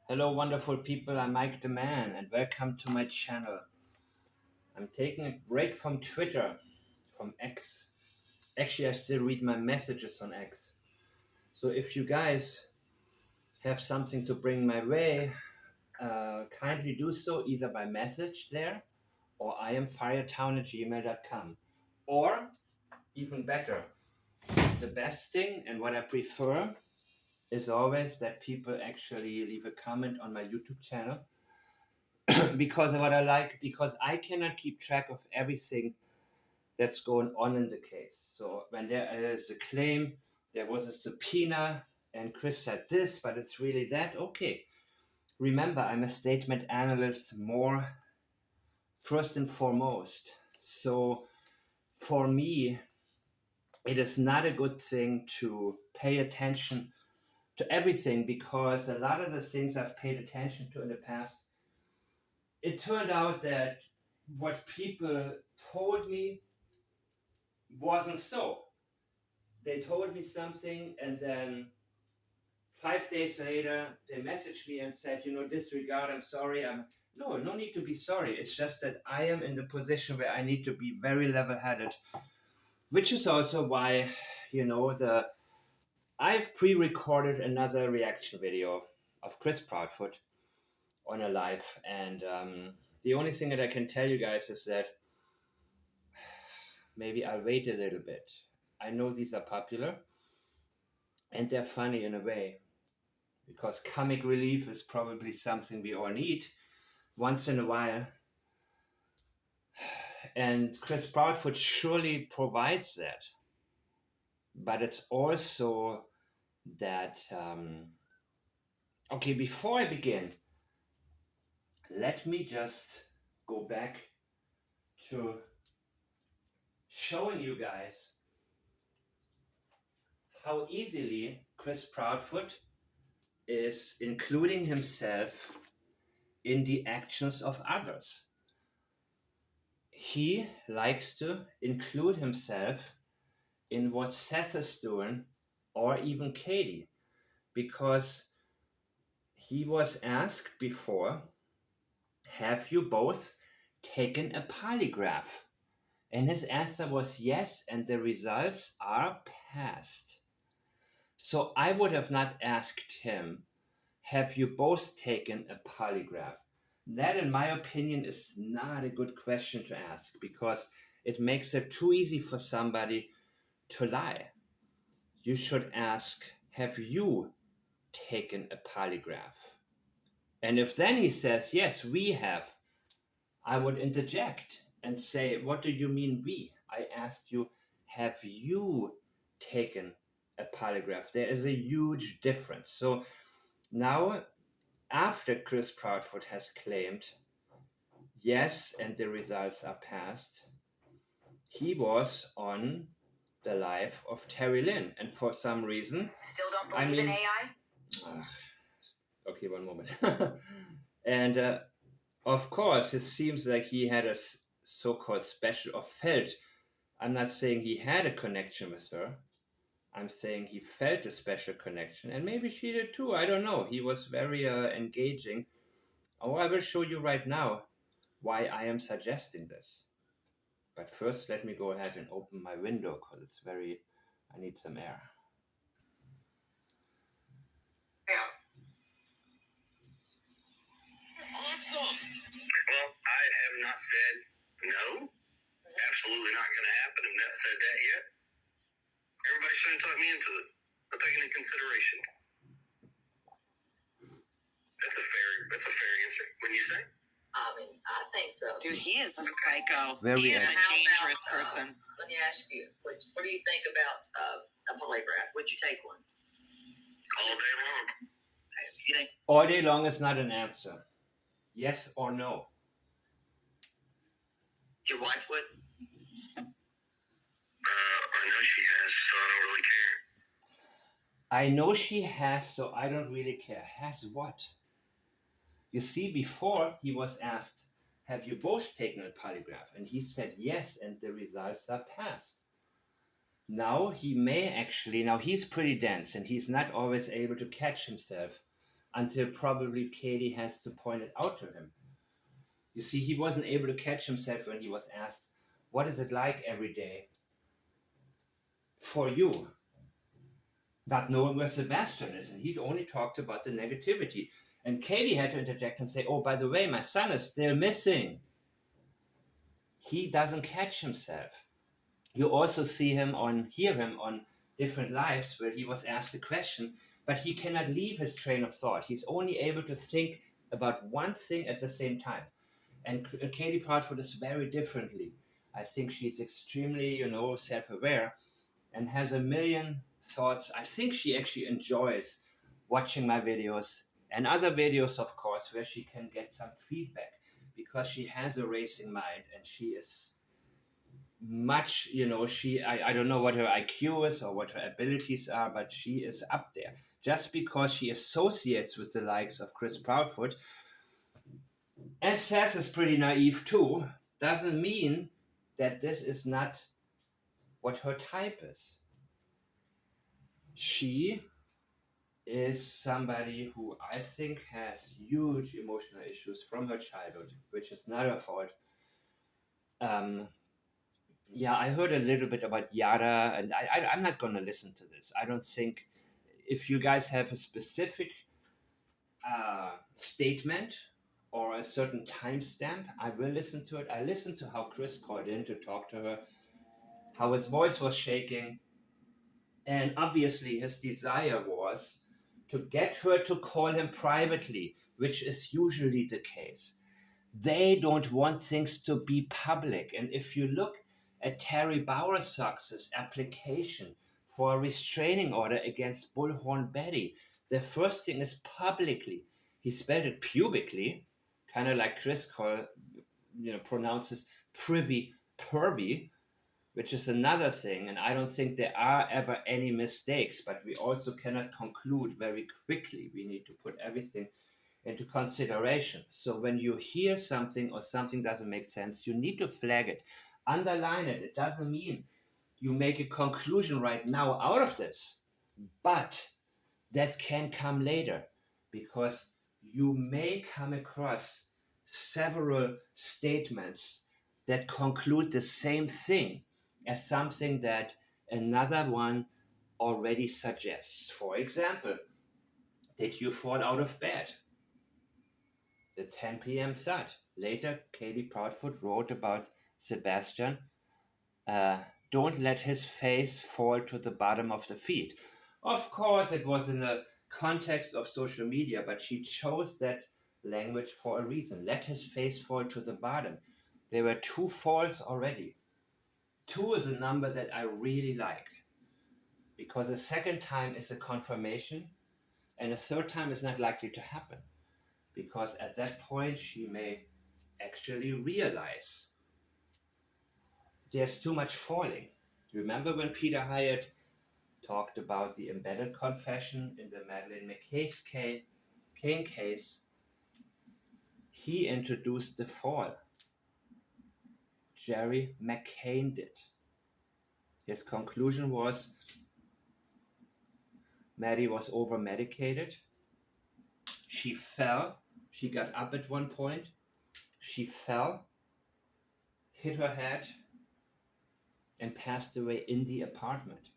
Hello, wonderful people. I'm Mike the Man, and welcome to my channel. I'm taking a break from Twitter, from X. Actually, I still read my messages on X. So if you guys have something to bring my way, kindly do so either by message there or iamfiretown@gmail.com. Or, even better, the best thing and what I prefer is always that people actually leave a comment on my YouTube channel. Because I cannot keep track of everything that's going on in the case. So when there is a claim, there was a subpoena, and Chris said this, but it's really that. Okay. Remember, I'm a statement analyst more first and foremost. So for me, it is not a good thing to pay attention to everything, because a lot of the things I've paid attention to in the past, it turned out that what people told me wasn't so. They told me something, and then 5 days later, they messaged me and said, disregard, I'm sorry. No need to be sorry. It's just that I am in the position where I need to be very level-headed, which is also why, I've pre-recorded another reaction video of Chris Proudfoot on a live, and the only thing that I can tell you guys is that maybe I'll wait a little bit. I know these are popular, and they're funny in a way, because comic relief is probably something we all need once in a while. And Chris Proudfoot surely provides that. But it's also that, okay, before I begin, let me just go back to showing you guys how easily Chris Proudfoot is including himself in the actions of others. He likes to include himself in what Seth is doing, or even Katie, because he was asked before, have you both taken a polygraph? And his answer was yes, and the results are passed. So I would have not asked him, have you both taken a polygraph? That, in my opinion, is not a good question to ask, because it makes it too easy for somebody to lie. You should ask, have you taken a polygraph? And if then he says, yes, we have, I would interject and say, what do you mean we? I asked you, have you taken a polygraph? There is a huge difference. So now, after Chris Proudfoot has claimed, yes, and the results are passed, he was on the live of Terry Lynn. And for some reason... Still don't believe in AI? Okay, one moment. And of course, it seems like he had a so-called special, or felt. I'm not saying he had a connection with her. I'm saying he felt a special connection, and maybe she did too. I don't know. He was very engaging. Oh, I will show you right now why I am suggesting this. But first, let me go ahead and open my window, because I need some air. Yeah. Awesome. Well, I have not said no. Absolutely not going to happen. I've not said that yet. Everybody's trying to talk me into it. I'll take it into consideration. That's a fair answer. Wouldn't you say? I mean, I think so. Dude, he is a psycho. Very He is a How dangerous about, person. Let me ask you, what do you think about a polygraph? Would you take one? All day long. You think? All day long is not an answer. Yes or no? Your wife would? I know she has, so I don't really care. I know she has, so I don't really care. Has what? You see, before he was asked, have you both taken a polygraph? And he said yes, and the results are passed. Now he may actually, now he's pretty dense, and he's not always able to catch himself. until probably Katie has to point it out to him. You see, he wasn't able to catch himself when he was asked, what is it like every day for you? Not knowing where Sebastian is, and he'd only talked about the negativity. And Katie had to interject and say, oh, by the way, my son is still missing. He doesn't catch himself. You also hear him on different lives where he was asked a question, but he cannot leave his train of thought. He's only able to think about one thing at the same time. And Katie Proudfoot is very differently. I think she's extremely, self-aware and has a million thoughts. I think she actually enjoys watching my videos and other videos, of course, where she can get some feedback, because she has a racing mind and she is much, I don't know what her IQ is or what her abilities are, but she is up there. Just because she associates with the likes of Chris Proudfoot and says is pretty naive too, doesn't mean that this is not what her type is. She is somebody who I think has huge emotional issues from her childhood, which is not her fault. I heard a little bit about Yada, and I'm not going to listen to this. I don't think, if you guys have a specific statement or a certain timestamp, I will listen to it. I listened to how Chris called in to talk to her, how his voice was shaking, and obviously his desire was to get her to call him privately, which is usually the case. They don't want things to be public. And if you look at Terry Bowersox's application for a restraining order against Bullhorn Betty, the first thing is publicly. He spelled it pubically, kind of like Chris pronounces privy pervy, which is another thing. And I don't think there are ever any mistakes, but we also cannot conclude very quickly. We need to put everything into consideration. So when you hear something or something doesn't make sense, you need to flag it, underline it. It doesn't mean you make a conclusion right now out of this, but that can come later, because you may come across several statements that conclude the same thing as something that another one already suggests. For example, did you fall out of bed? The 10 p.m. thud. Later, Katie Proudfoot wrote about Sebastian. Don't let his face fall to the bottom of the feed. Of course, it was in the context of social media, but she chose that language for a reason. Let his face fall to the bottom. There were 2 falls already. 2 is a number that I really like, because a second time is a confirmation, and a third time is not likely to happen, because at that point she may actually realize there's too much falling. Remember when Peter Hyatt talked about the embedded confession in the Madeleine McCain case? He introduced the fall. Jerry McCain did. His conclusion was Maddie was over-medicated. She fell. She got up at one point. She fell, hit her head, and passed away in the apartment.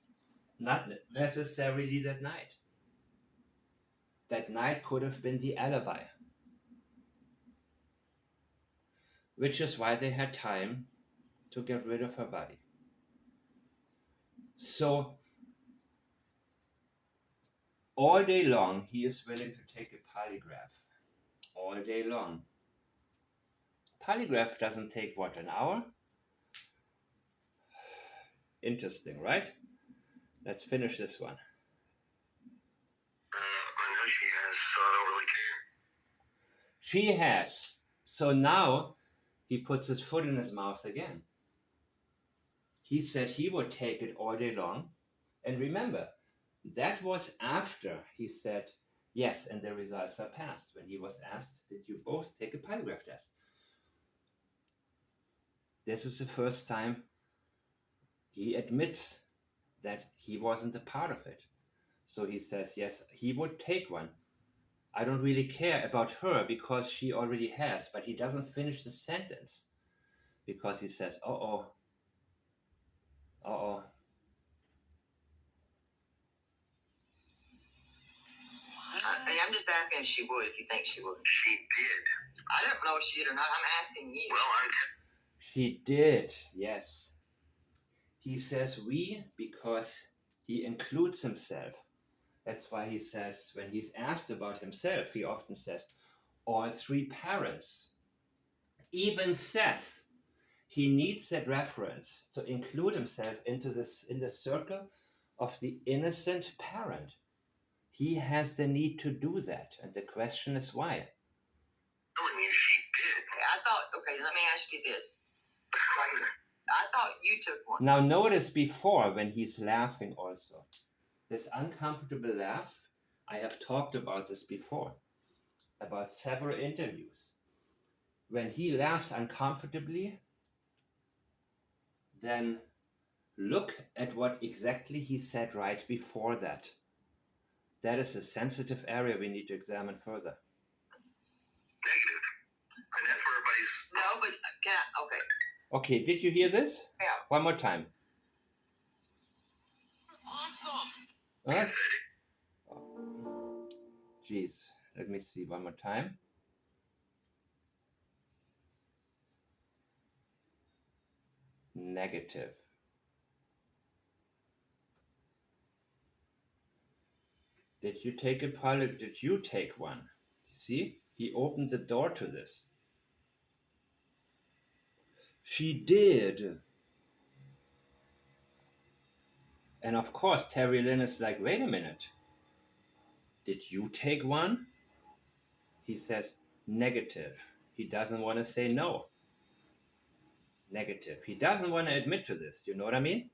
Not necessarily that night. That night could have been the alibi, which is why they had time to get rid of her body. So all day long, he is willing to take a polygraph. All day long. Polygraph doesn't take, an hour? Interesting, right? Let's finish this one. I know she has, so I don't really care. She has. So now he puts his foot in his mouth again. He said he would take it all day long. And remember, that was after he said yes, and the results are passed. When he was asked, did you both take a polygraph test? This is the first time he admits that he wasn't a part of it. So he says, yes, he would take one. I don't really care about her because she already has, but he doesn't finish the sentence because he says, uh-oh. I'm just asking if she would, if you think she would. She did. I don't know if she did or not. I'm asking you. Well, She did, yes. He says we because he includes himself. That's why he says, when he's asked about himself, he often says, all three parents. Even Seth, he needs that reference to include himself in the circle of the innocent parent. He has the need to do that, and the question is why. telling you she did. I thought, okay, let me ask you this. Right here. I thought you took one. Now notice before when he's laughing also. This uncomfortable laugh, I have talked about this before, about several interviews. When he laughs uncomfortably, then look at what exactly he said right before that. That is a sensitive area we need to examine further. Negative. And that's where everybody's... No, but can I, okay. Okay, did you hear this? Yeah. One more time. Awesome. Huh? said it. Jeez, let me see one more time. Negative. Did you take a pilot? Did you take one? See, he opened the door to this. She did. And of course, Terry Lynn is like, wait a minute. Did you take one? He says, negative. He doesn't want to say no. Negative. He doesn't want to admit to this. You know what I mean?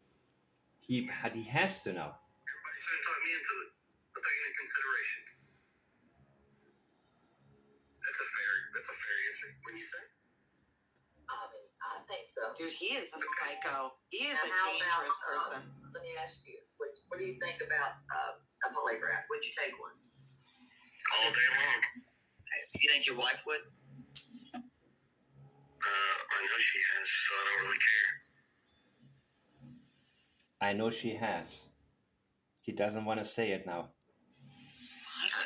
He has to know. Everybody's trying to talk me into it. I'm taking into consideration. That's a fair answer. When you say? I think so. Dude, he is a psycho. He is Now, a how dangerous about, person. Let me ask you, what do you think about a polygraph? Would you take one? All day long. You think your wife would? I know she has, so I don't really care. I know she has. He doesn't want to say it now.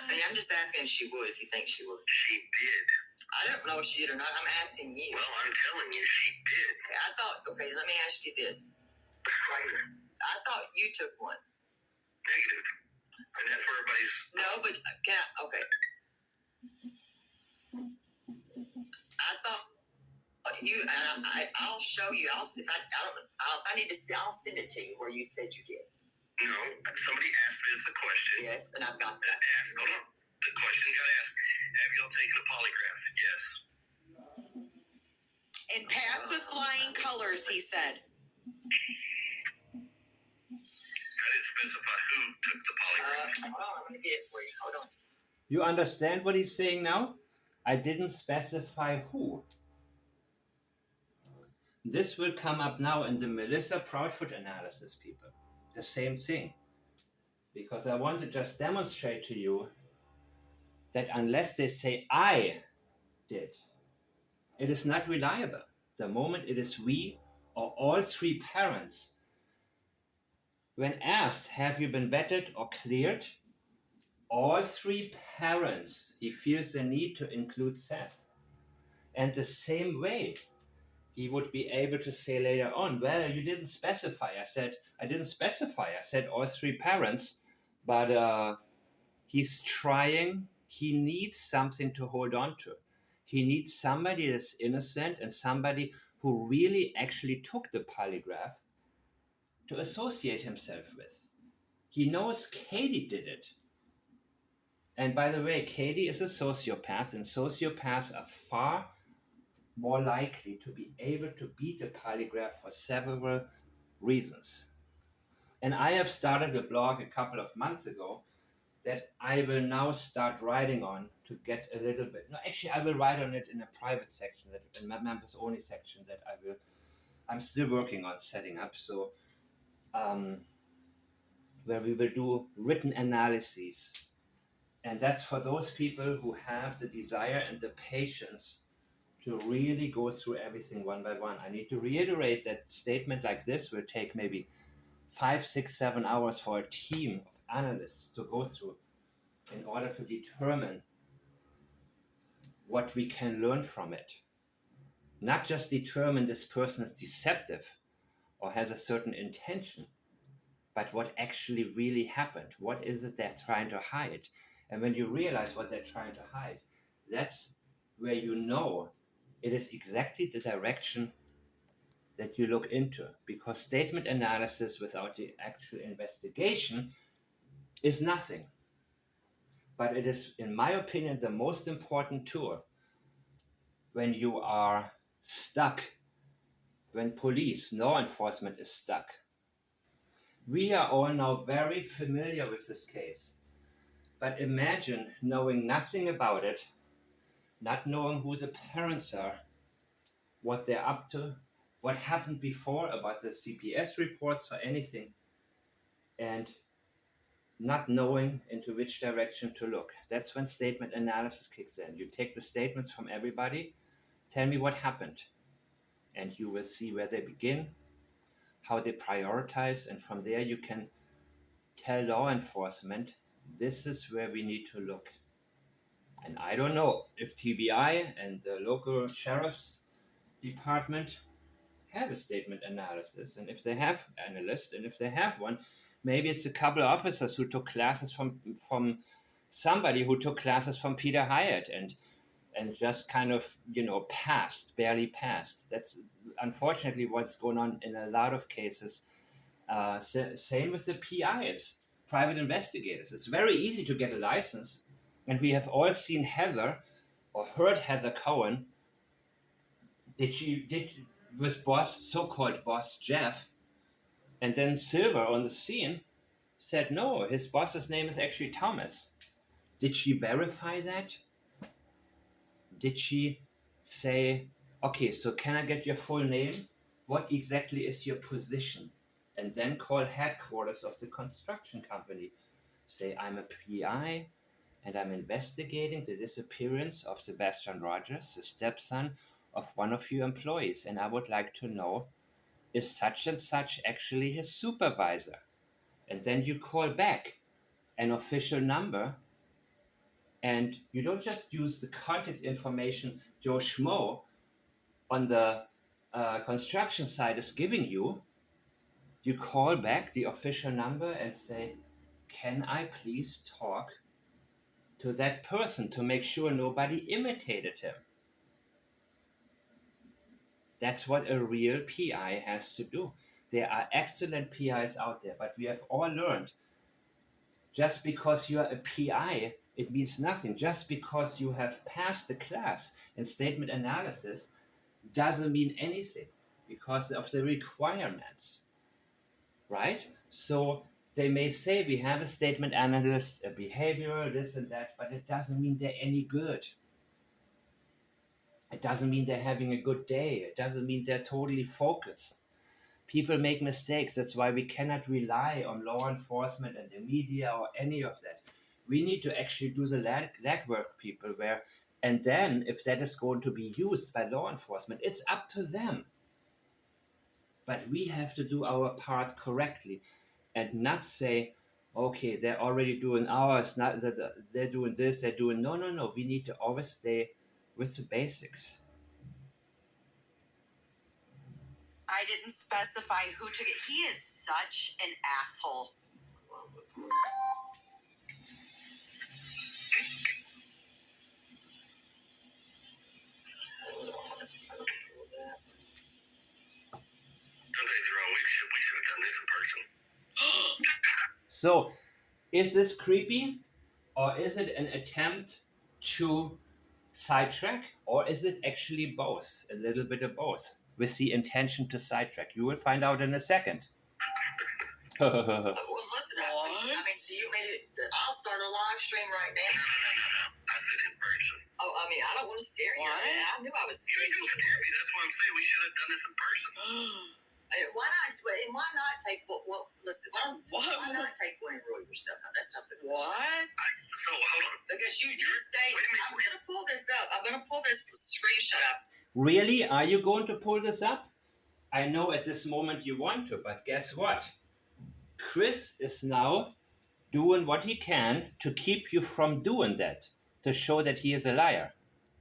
I'm just asking if she would, if you think she would. She did. I don't know if she did or not. I'm asking you. Well, I'm telling you she did. I thought, okay, let me ask you this. Right here. I thought you took one. Negative. And that's where everybody's... No, but can I, okay. I thought you, and I'll show you. I'll see if I need to see. I'll send it to you where you said you did. No, somebody asked me this a question. Yes, and I've got that. Hold on. The question got asked. Have y'all taken a polygraph? Yes. And pass with flying colors, he said. I didn't specify who took the polygraph. Hold on, I'm going to get it for you. Hold on. You understand what he's saying now? I didn't specify who. This will come up now in the Melissa Proudfoot analysis, people. The same thing. Because I want to just demonstrate to you that unless they say I did, it is not reliable. The moment it is we or all three parents, when asked, have you been vetted or cleared? All three parents, he feels the need to include Seth. And the same way, he would be able to say later on, well, you didn't specify. I didn't specify. I said all three parents, but he's trying. He needs something to hold on to. He needs somebody that's innocent and somebody who really actually took the polygraph to associate himself with. He knows Katie did it. And by the way, Katie is a sociopath, and sociopaths are far more likely to be able to beat a polygraph for several reasons. And I have started a blog a couple of months ago that I will now start writing on to get a little bit. No, actually, I will write on it in a private section, in my members only section that I'm still working on setting up. So, where we will do written analyses And that's for those people who have the desire and the patience to really go through everything one by one. I need to reiterate that statement like this will take maybe 5, 6, 7 hours for a team of analysts to go through in order to determine what we can learn from it. Not just determine this person is deceptive or has a certain intention, but what actually really happened. What is it they're trying to hide? And when you realize what they're trying to hide, that's where you know it is exactly the direction that you look into. Because statement analysis without the actual investigation is nothing. But it is, in my opinion, the most important tool when you are stuck, when police, law enforcement is stuck. We are all now very familiar with this case. But imagine knowing nothing about it, not knowing who the parents are, what they're up to, what happened before about the CPS reports or anything, and not knowing into which direction to look. That's when statement analysis kicks in. You take the statements from everybody, tell me what happened, and you will see where they begin, how they prioritize, and from there you can tell law enforcement this is where we need to look. And I don't know if TBI and the local sheriff's department have a statement analysis, and if they have analysts, and if they have one, maybe it's a couple of officers who took classes from somebody who took classes from Peter Hyatt and just kind of barely passed. That's unfortunately what's going on in a lot of cases. Same with the PIs, private investigators. It's very easy to get a license, and we have all seen Heather or heard Heather Cohen. Did with so-called boss Jeff, and then Silver on the scene said no, his boss's name is actually Thomas. Did she verify that? Did she say, okay, so can I get your full name? What exactly is your position? And then call headquarters of the construction company. Say, I'm a PI and I'm investigating the disappearance of Sebastian Rogers, the stepson of one of your employees. And I would like to know, is such and such actually his supervisor? And then you call back an official number, and you don't just use the contact information Joe Schmo on the construction site is giving you. You call back the official number and say, can I please talk to that person to make sure nobody imitated him? That's what a real PI has to do. There are excellent PIs out there, but we have all learned just because you are a PI, it means nothing. Just because you have passed the class in statement analysis doesn't mean anything because of the requirements, right? So they may say we have a statement analyst, a behavioral, this and that, but it doesn't mean they're any good. It doesn't mean they're having a good day. It doesn't mean they're totally focused. People make mistakes. That's why we cannot rely on law enforcement and the media or any of that. We need to actually do the legwork, people, and then if that is going to be used by law enforcement, it's up to them. But we have to do our part correctly and not say, okay, they're already doing ours, not that they're doing this, they're doing no. We need to always stay with the basics. I didn't specify who took it. He is such an asshole. Don't take the wrong way. We should have done this in person. So, is this creepy, or is it an attempt to sidetrack, or is it actually both? A little bit of both, with the intention to sidetrack. You will find out in a second. Well, listen, I mean, do you mean it? I'll start a live stream right now. No. I said in person. Oh, I mean, I don't want to scare you. What? I knew I would You scare ain't you. gonna scare me. That's why I'm saying we should have done this in person. Why not take listen, why not take one and rule yourself? Now, that's not the What? So hold on. because you did state. I'm gonna pull this up. I'm gonna pull this screenshot up. Really? Are you going to pull this up? I know at this moment you want to, but guess what? Chris is now doing what he can to keep you from doing that, to show that he is a liar.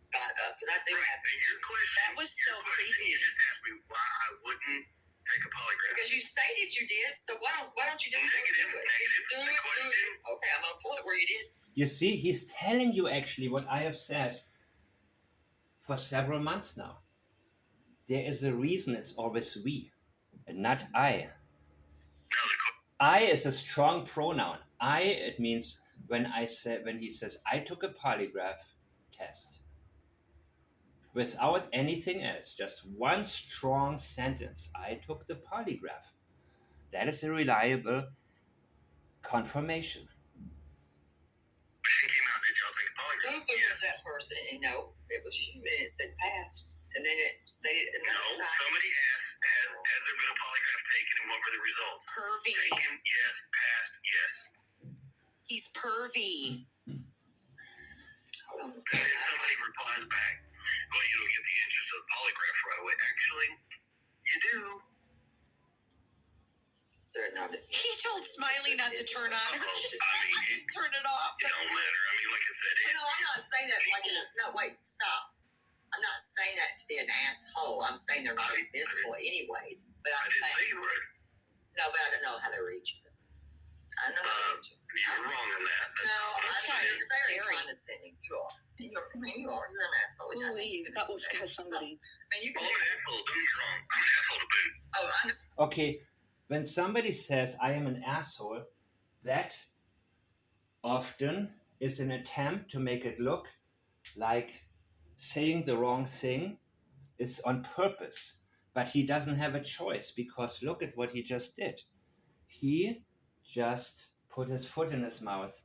Because I do have. And your question, That was so creepy. You just asked me why I wouldn't take a polygraph. Because you stated you did, so why don't you just go do it? Just do it. Okay, I'm gonna pull it where you did. You see, he's telling you actually what I have said for several months now. There is a reason it's always we and not I. I is a strong pronoun. I, it means when he says I took a polygraph test without anything else, just one strong sentence. I took the polygraph. That is a reliable confirmation. Question came out, did y'all take a polygraph? Who was that person? And no, it was you, and it said passed. And then it stated No, somebody asked, has there been a polygraph taken and what were the results? Pervy. Taken, yes. Passed, yes. He's pervy. Hold on. And then somebody replies back, well, you don't get the interest of the polygraph right away. Actually, you do. They're not. He told Smiley not to turn on her. Turn it off. It don't matter. I mean, like I said, No, I'm not saying that like no, wait, stop. I'm not saying that to be an asshole. I'm saying they're very visible anyways. But I I'm didn't say saying you were. no, but I don't know how to read you. I know how to read you. You're wrong on that. No, That's I'm kinda very scary. condescending. You are. You are. You're an asshole. I think you can That was somebody. I mean, you Well, can. I'm an asshole. Don't get me wrong. I'm an asshole to boot. Oh, I know. Okay, when somebody says I am an asshole, that often is an attempt to make it look like saying the wrong thing is on purpose. But he doesn't have a choice because look at what he just did. He just put his foot in his mouth.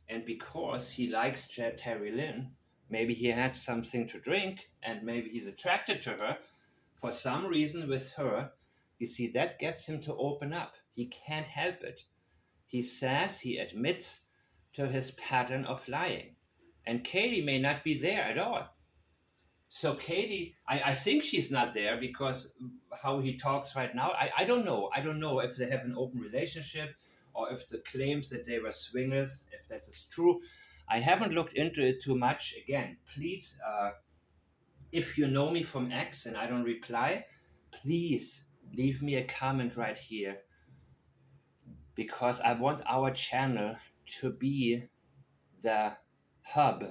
And because he likes Terry Lynn, maybe he had something to drink and maybe he's attracted to her. For some reason with her, you see, that gets him to open up. He can't help it. He says, he admits to his pattern of lying. And Katie may not be there at all. So Katie, I think she's not there because how he talks right now, I don't know. I don't know if they have an open relationship or if the claims that they were swingers, if that is true. I haven't looked into it too much. Again, please, if you know me from X and I don't reply, please leave me a comment right here because I want our channel to be the hub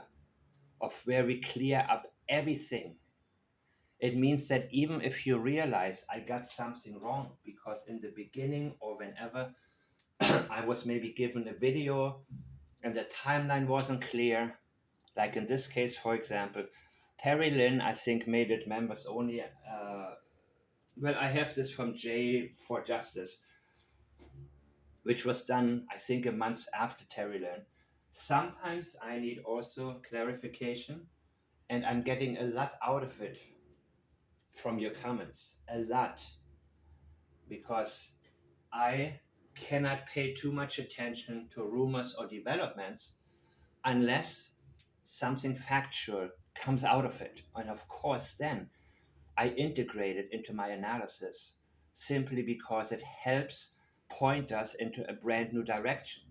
of where we clear up everything. It means that even if you realize I got something wrong because in the beginning or whenever I was maybe given a video and the timeline wasn't clear, like in this case, for example, Terry Lynn, I think, made it members only. Well, I have this from J for Justice, which was done, I think, a month after Terry Lynn. Sometimes I need also clarification, and I'm getting a lot out of it from your comments. A lot. Because I cannot pay too much attention to rumors or developments unless something factual comes out of it. And of course, then I integrate it into my analysis simply because it helps point us into a brand new direction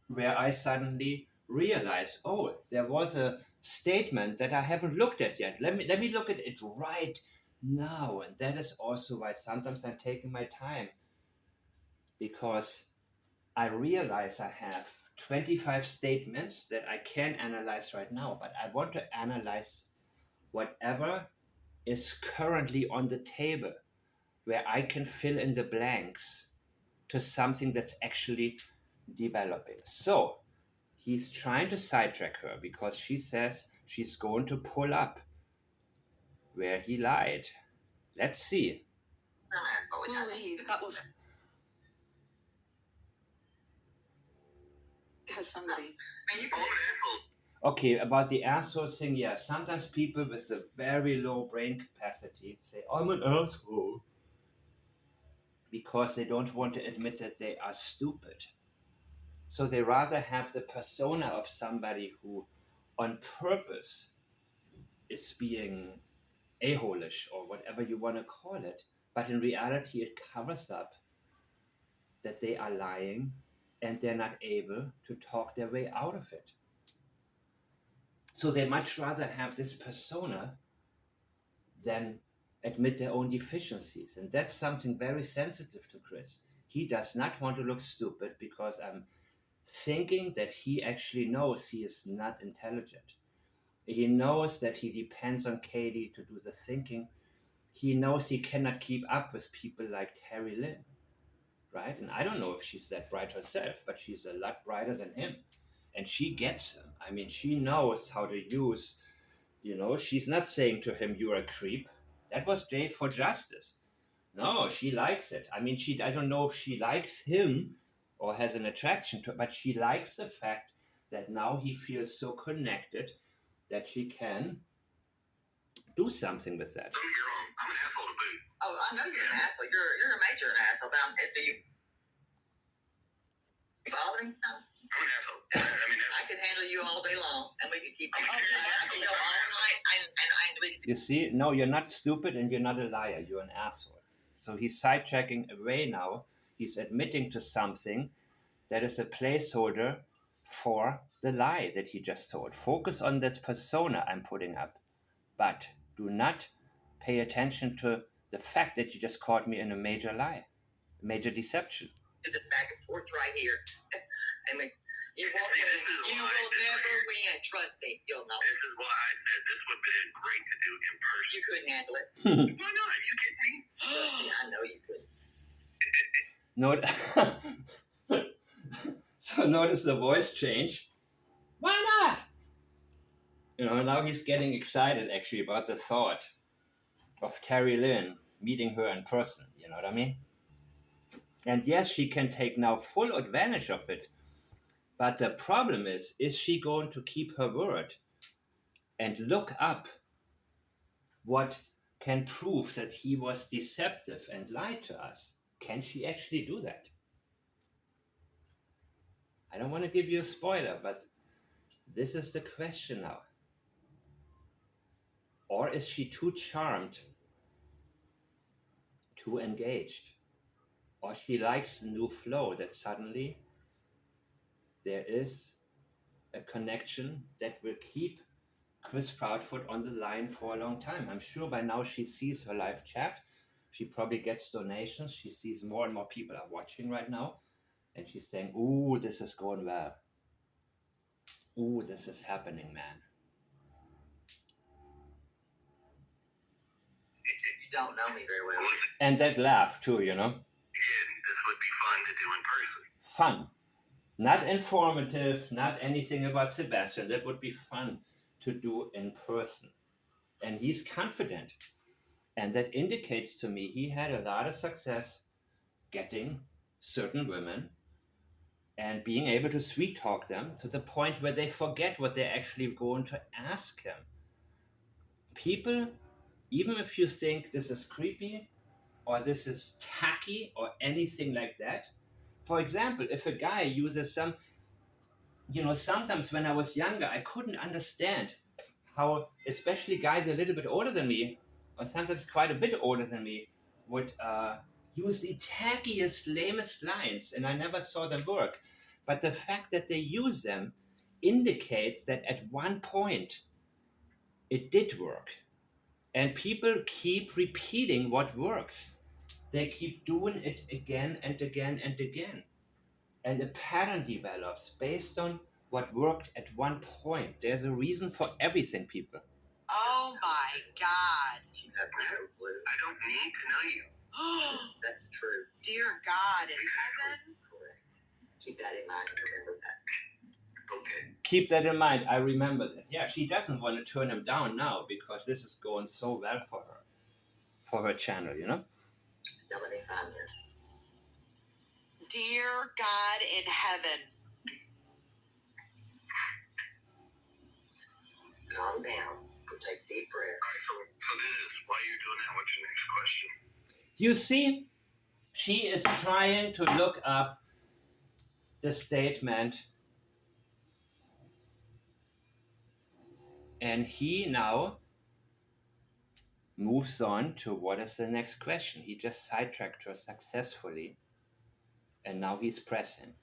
where I suddenly realize, oh, there was a statement that I haven't looked at yet. Let me look at it right now. And that is also why sometimes I'm taking my time because I realize I have 25 statements that I can analyze right now, but I want to analyze whatever is currently on the table where I can fill in the blanks to something that's actually developing. So he's trying to sidetrack her because she says she's going to pull up where he lied. Let's see. I'm an asshole. I think you can. That was somebody. I mean, you Oh, can. an asshole. Okay, about the asshole thing, yeah, sometimes people with a very low brain capacity say, I'm an asshole. because they don't want to admit that they are stupid. So they rather have the persona of somebody who on purpose is being a-holish or whatever you want to call it, but in reality it covers up that they are lying and they're not able to talk their way out of it. So they much rather have this persona than admit their own deficiencies. And that's something very sensitive to Chris. He does not want to look stupid because I'm thinking that he actually knows he is not intelligent. He knows that he depends on Katie to do the thinking. He knows he cannot keep up with people like Terry Lynn, right? And I don't know if she's that bright herself, but she's a lot brighter than him. And she gets him. I mean, she knows how to use, she's not saying to him, "You're a creep." That was J for Justice. No, she likes it. I mean, I don't know if she likes him or has an attraction to it, but she likes the fact that now he feels so connected that she can do something with that. Don't get me wrong, I'm an asshole to boot. Oh, I know you're an asshole. You're a major asshole. But do you bother me? No. I'm an asshole. I mean, I can handle you all day long, and we can keep. I can go all night, and You see, no, you're not stupid and you're not a liar. You're an asshole. So he's sidetracking away now. He's admitting to something that is a placeholder for the lie that he just told. Focus on this persona I'm putting up, but do not pay attention to the fact that you just caught me in a major lie, major deception. do this back and forth right here. I mean, you won't See, win. this is You why will I did never it. win. Trust me, you'll know. This is why I said this would have been great to do in person. You couldn't handle it. Why not? You kidding me? Trust me, I know you couldn't. So notice the voice change. Why not? Now he's getting excited actually about the thought of Terry Lynn meeting her in person. You know what I mean? And yes, she can take now full advantage of it. But the problem is she going to keep her word and look up what can prove that he was deceptive and lied to us? Can she actually do that? I don't want to give you a spoiler, but this is the question now. Or is she too charmed, too engaged? Or she likes the new flow that suddenly there is a connection that will keep Chris Proudfoot on the line for a long time. I'm sure by now she sees her live chat. She probably gets donations. She sees more and more people are watching right now. And she's saying, "Ooh, this is going well. Ooh, this is happening, man." You don't know me very well. And that laugh too, Again, this would be fun to do in person. Fun. Not informative, not anything about Sebastian. That would be fun to do in person. And he's confident. And that indicates to me he had a lot of success getting certain women and being able to sweet talk them to the point where they forget what they're actually going to ask him. People, even if you think this is creepy or this is tacky or anything like that, for example, if a guy uses sometimes when I was younger, I couldn't understand how, especially guys a little bit older than me, or sometimes quite a bit older than me, would use the tackiest, lamest lines, and I never saw them work. But the fact that they use them indicates that at one point it did work. And people keep repeating what works. They keep doing it again and again and again. And a pattern develops based on what worked at one point. There's a reason for everything, people. Oh my God. You have no clue. I don't need to know you. That's true. Dear God in heaven. Correct. Keep that in mind and remember that. Okay. Keep that in mind. I remember that. Yeah, she doesn't want to turn him down now because this is going so well for her channel, Now let me find this. Dear God in heaven. Calm down. Take deep breaths. All right, so this is why you're doing that. What's your next question? You see, She is trying to look up the statement, and he now moves on to what is the next question. He just sidetracked her successfully, and now he's pressing.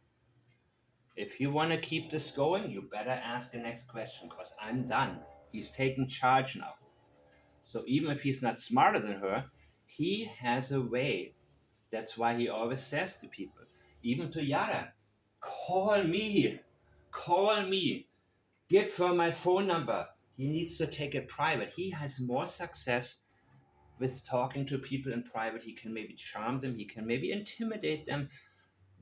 If you want to keep this going, you better ask the next question, because I'm done. He's taking charge now. So even if he's not smarter than her, he has a way. That's why he always says to people, even to Yara, call me, give her my phone number. He needs to take it private. He has more success with talking to people in private. He can maybe charm them, he can maybe intimidate them,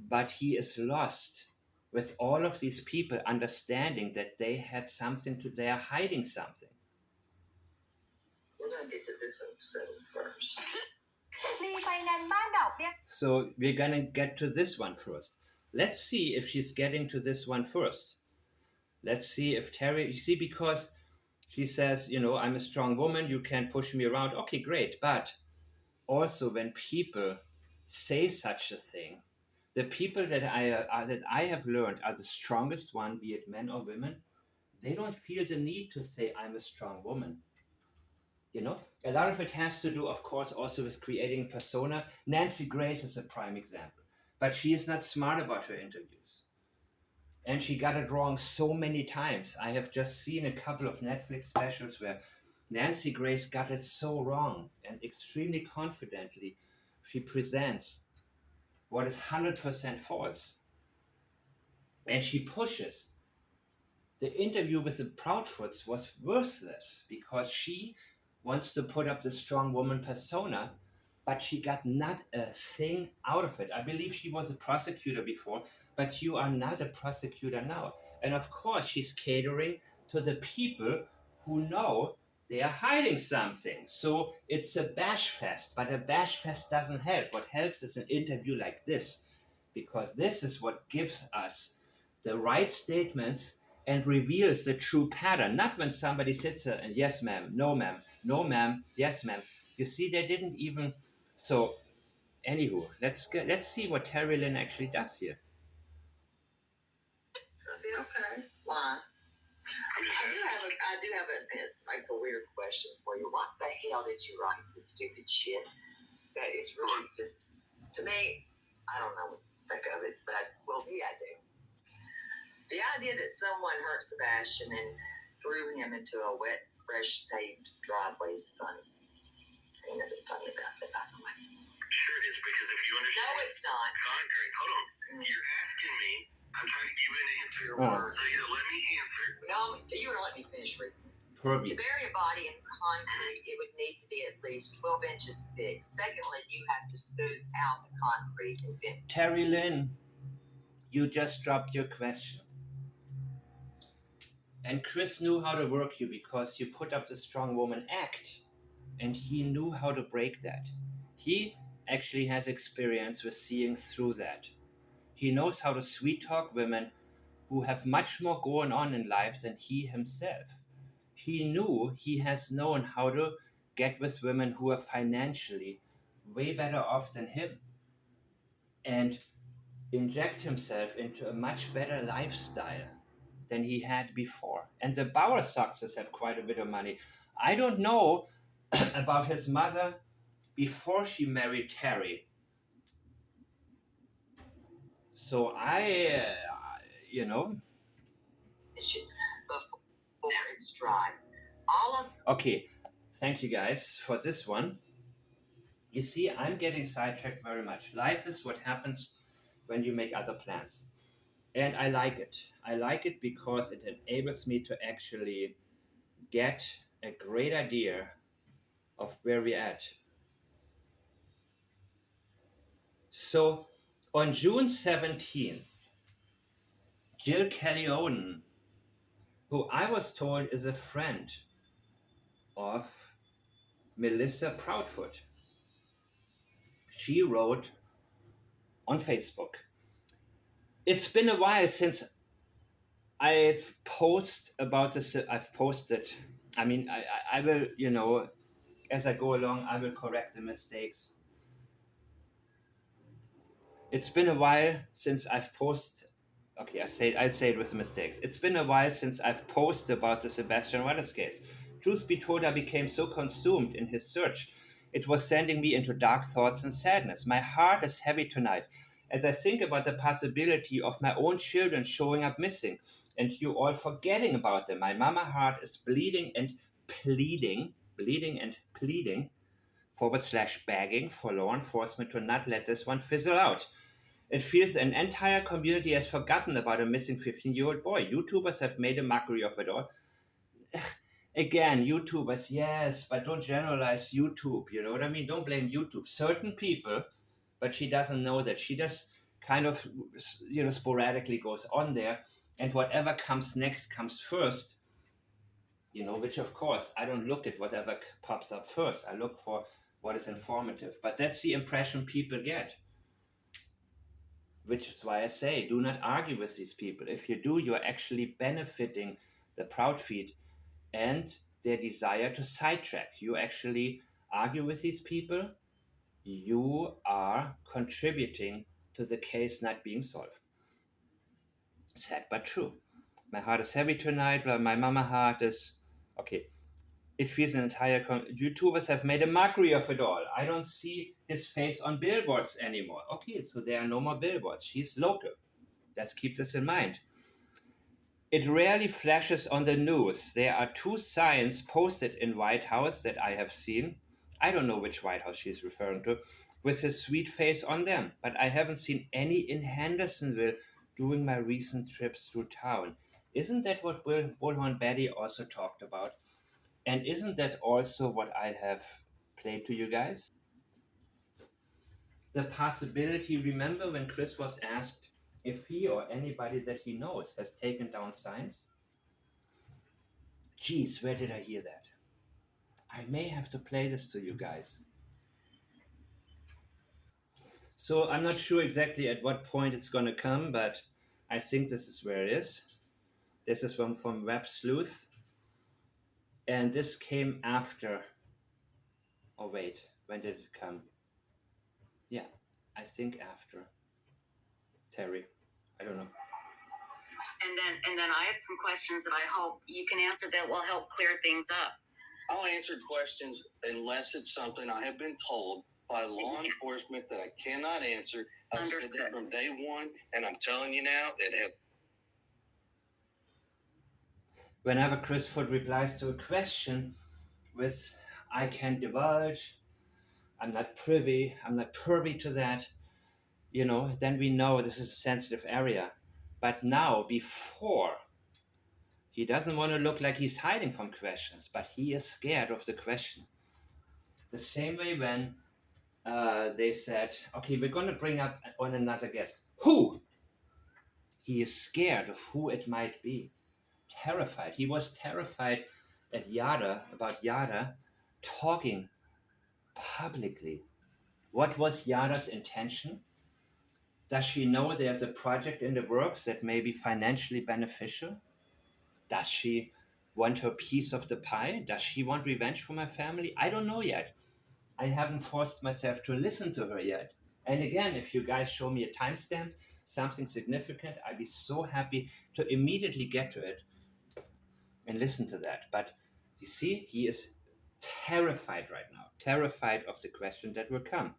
but he is lost with all of these people understanding that they had something to, they are hiding something. We're going to get to this one first. So we're gonna get to this one first. Let's see if she's getting to this one first. Let's see if Terry, you see, because she says, I'm a strong woman, you can't push me around. Okay, great. But also when people say such a thing, the people that I have learned are the strongest one, be it men or women. They don't feel the need to say, I'm a strong woman. A lot of it has to do, of course, also with creating persona. Nancy Grace is a prime example, but she is not smart about her interviews. And she got it wrong so many times. I have just seen a couple of Netflix specials where Nancy Grace got it so wrong, and extremely confidently she presents what is 100% false. And she pushes. The interview with the Proudfoots was worthless because she wants to put up the strong woman persona, but she got not a thing out of it. I believe she was a prosecutor before, but you are not a prosecutor now. And of course, she's catering to the people who know they are hiding something. So it's a bash fest, but a bash fest doesn't help. What helps is an interview like this, because this is what gives us the right statements and reveals the true pattern. Not when somebody sits there and yes, ma'am, no, ma'am, no, ma'am, yes, ma'am. You see, they didn't even. So, anywho, let's see what Terry Lynn actually does here. It's gonna be okay. Why? I do have a weird question for you. What the hell did you write this stupid shit? That is really just, to me, I don't know what to think of it, but me, I do. The idea that someone hurt Sebastian and threw him into a wet, fresh paved driveway is funny. Ain't nothing funny about that, by the way. Sure it is, because if you understand... No, it's not. Concrete, hold on. You're asking me, I'm trying to give you an answer. Your words. So either let me answer... No, you don't let me finish reading this. Probably. To bury a body in concrete, it would need to be at least 12 inches thick. Secondly, you have to smooth out the concrete and then... Terry Lynn, you just dropped your question. And Chris knew how to work you because you put up the strong woman act, and he knew how to break that. He actually has experience with seeing through that. He knows how to sweet talk women who have much more going on in life than he himself. He has known how to get with women who are financially way better off than him and inject himself into a much better lifestyle than he had before. And the Bauer Soxers have quite a bit of money. I don't know about his mother before she married Terry. So Before it's dry. Okay, thank you guys for this one. You see, I'm getting sidetracked very much. Life is what happens when you make other plans. And I like it. I like it because it enables me to actually get a great idea of where we're at. So on June 17th, Jill Kelly-Oden, who I was told is a friend of Melissa Proudfoot, she wrote on Facebook, "It's been a while since I've posted about this. I've posted. I mean, I will, as I go along, I will correct the mistakes. It's been a while since I've posted. Okay, I'll say it with mistakes. It's been a while since I've posted about the Sebastian Rudders case. Truth be told, I became so consumed in his search. It was sending me into dark thoughts and sadness. My heart is heavy tonight as I think about the possibility of my own children showing up missing and you all forgetting about them. My mama heart is bleeding and pleading, / begging for law enforcement to not let this one fizzle out. It feels an entire community has forgotten about a missing 15-year-old boy. YouTubers have made a mockery of it all. Again, YouTubers, yes, but don't generalize YouTube. You know what I mean? Don't blame YouTube. Certain people, but she doesn't know that. She just kind of, sporadically goes on there, and whatever comes next comes first. Which of course I don't look at whatever pops up first. I look for what is informative. But that's the impression people get. Which is why I say, do not argue with these people. If you do, you're actually benefiting the Proudfoot and their desire to sidetrack. You actually argue with these people, you are contributing to the case not being solved. Sad but true. My heart is heavy tonight, but my mama heart is okay. It feels an entire. YouTubers have made a mockery of it all. I don't see his face on billboards anymore. Okay, so there are no more billboards. She's local. Let's keep this in mind. It rarely flashes on the news. There are 2 signs posted in White House that I have seen. I don't know which White House she's referring to, with his sweet face on them, but I haven't seen any in Hendersonville during my recent trips through town. Isn't that what Bullhorn Betty also talked about? And isn't that also what I have played to you guys? The possibility, remember when Chris was asked if he or anybody that he knows has taken down signs? Geez, where did I hear that? I may have to play this to you guys. So I'm not sure exactly at what point it's going to come, but I think this is where it is. This is from Web Sleuth. And this came after. Oh, wait. When did it come? Yeah, I think after. Terry. I don't know. And then I have some questions that I hope you can answer that will help clear things up. I'll answer questions unless it's something I have been told by law enforcement that I cannot answer. I've said that from day one, and I'm telling you now, Whenever Chris Foot replies to a question with, I can't divulge, I'm not privy to that, then we know this is a sensitive area. But now, before, he doesn't want to look like he's hiding from questions, but he is scared of the question. The same way when they said, okay, we're going to bring up on another guest. Who? He is scared of who it might be. Terrified. He was terrified about Yada talking publicly. What was Yada's intention? Does she know there's a project in the works that may be financially beneficial? Does she want her piece of the pie? Does she want revenge for my family? I don't know yet. I haven't forced myself to listen to her yet. And again, if you guys show me a timestamp, something significant, I'd be so happy to immediately get to it and listen to that. But you see, he is terrified right now, terrified of the question that will come.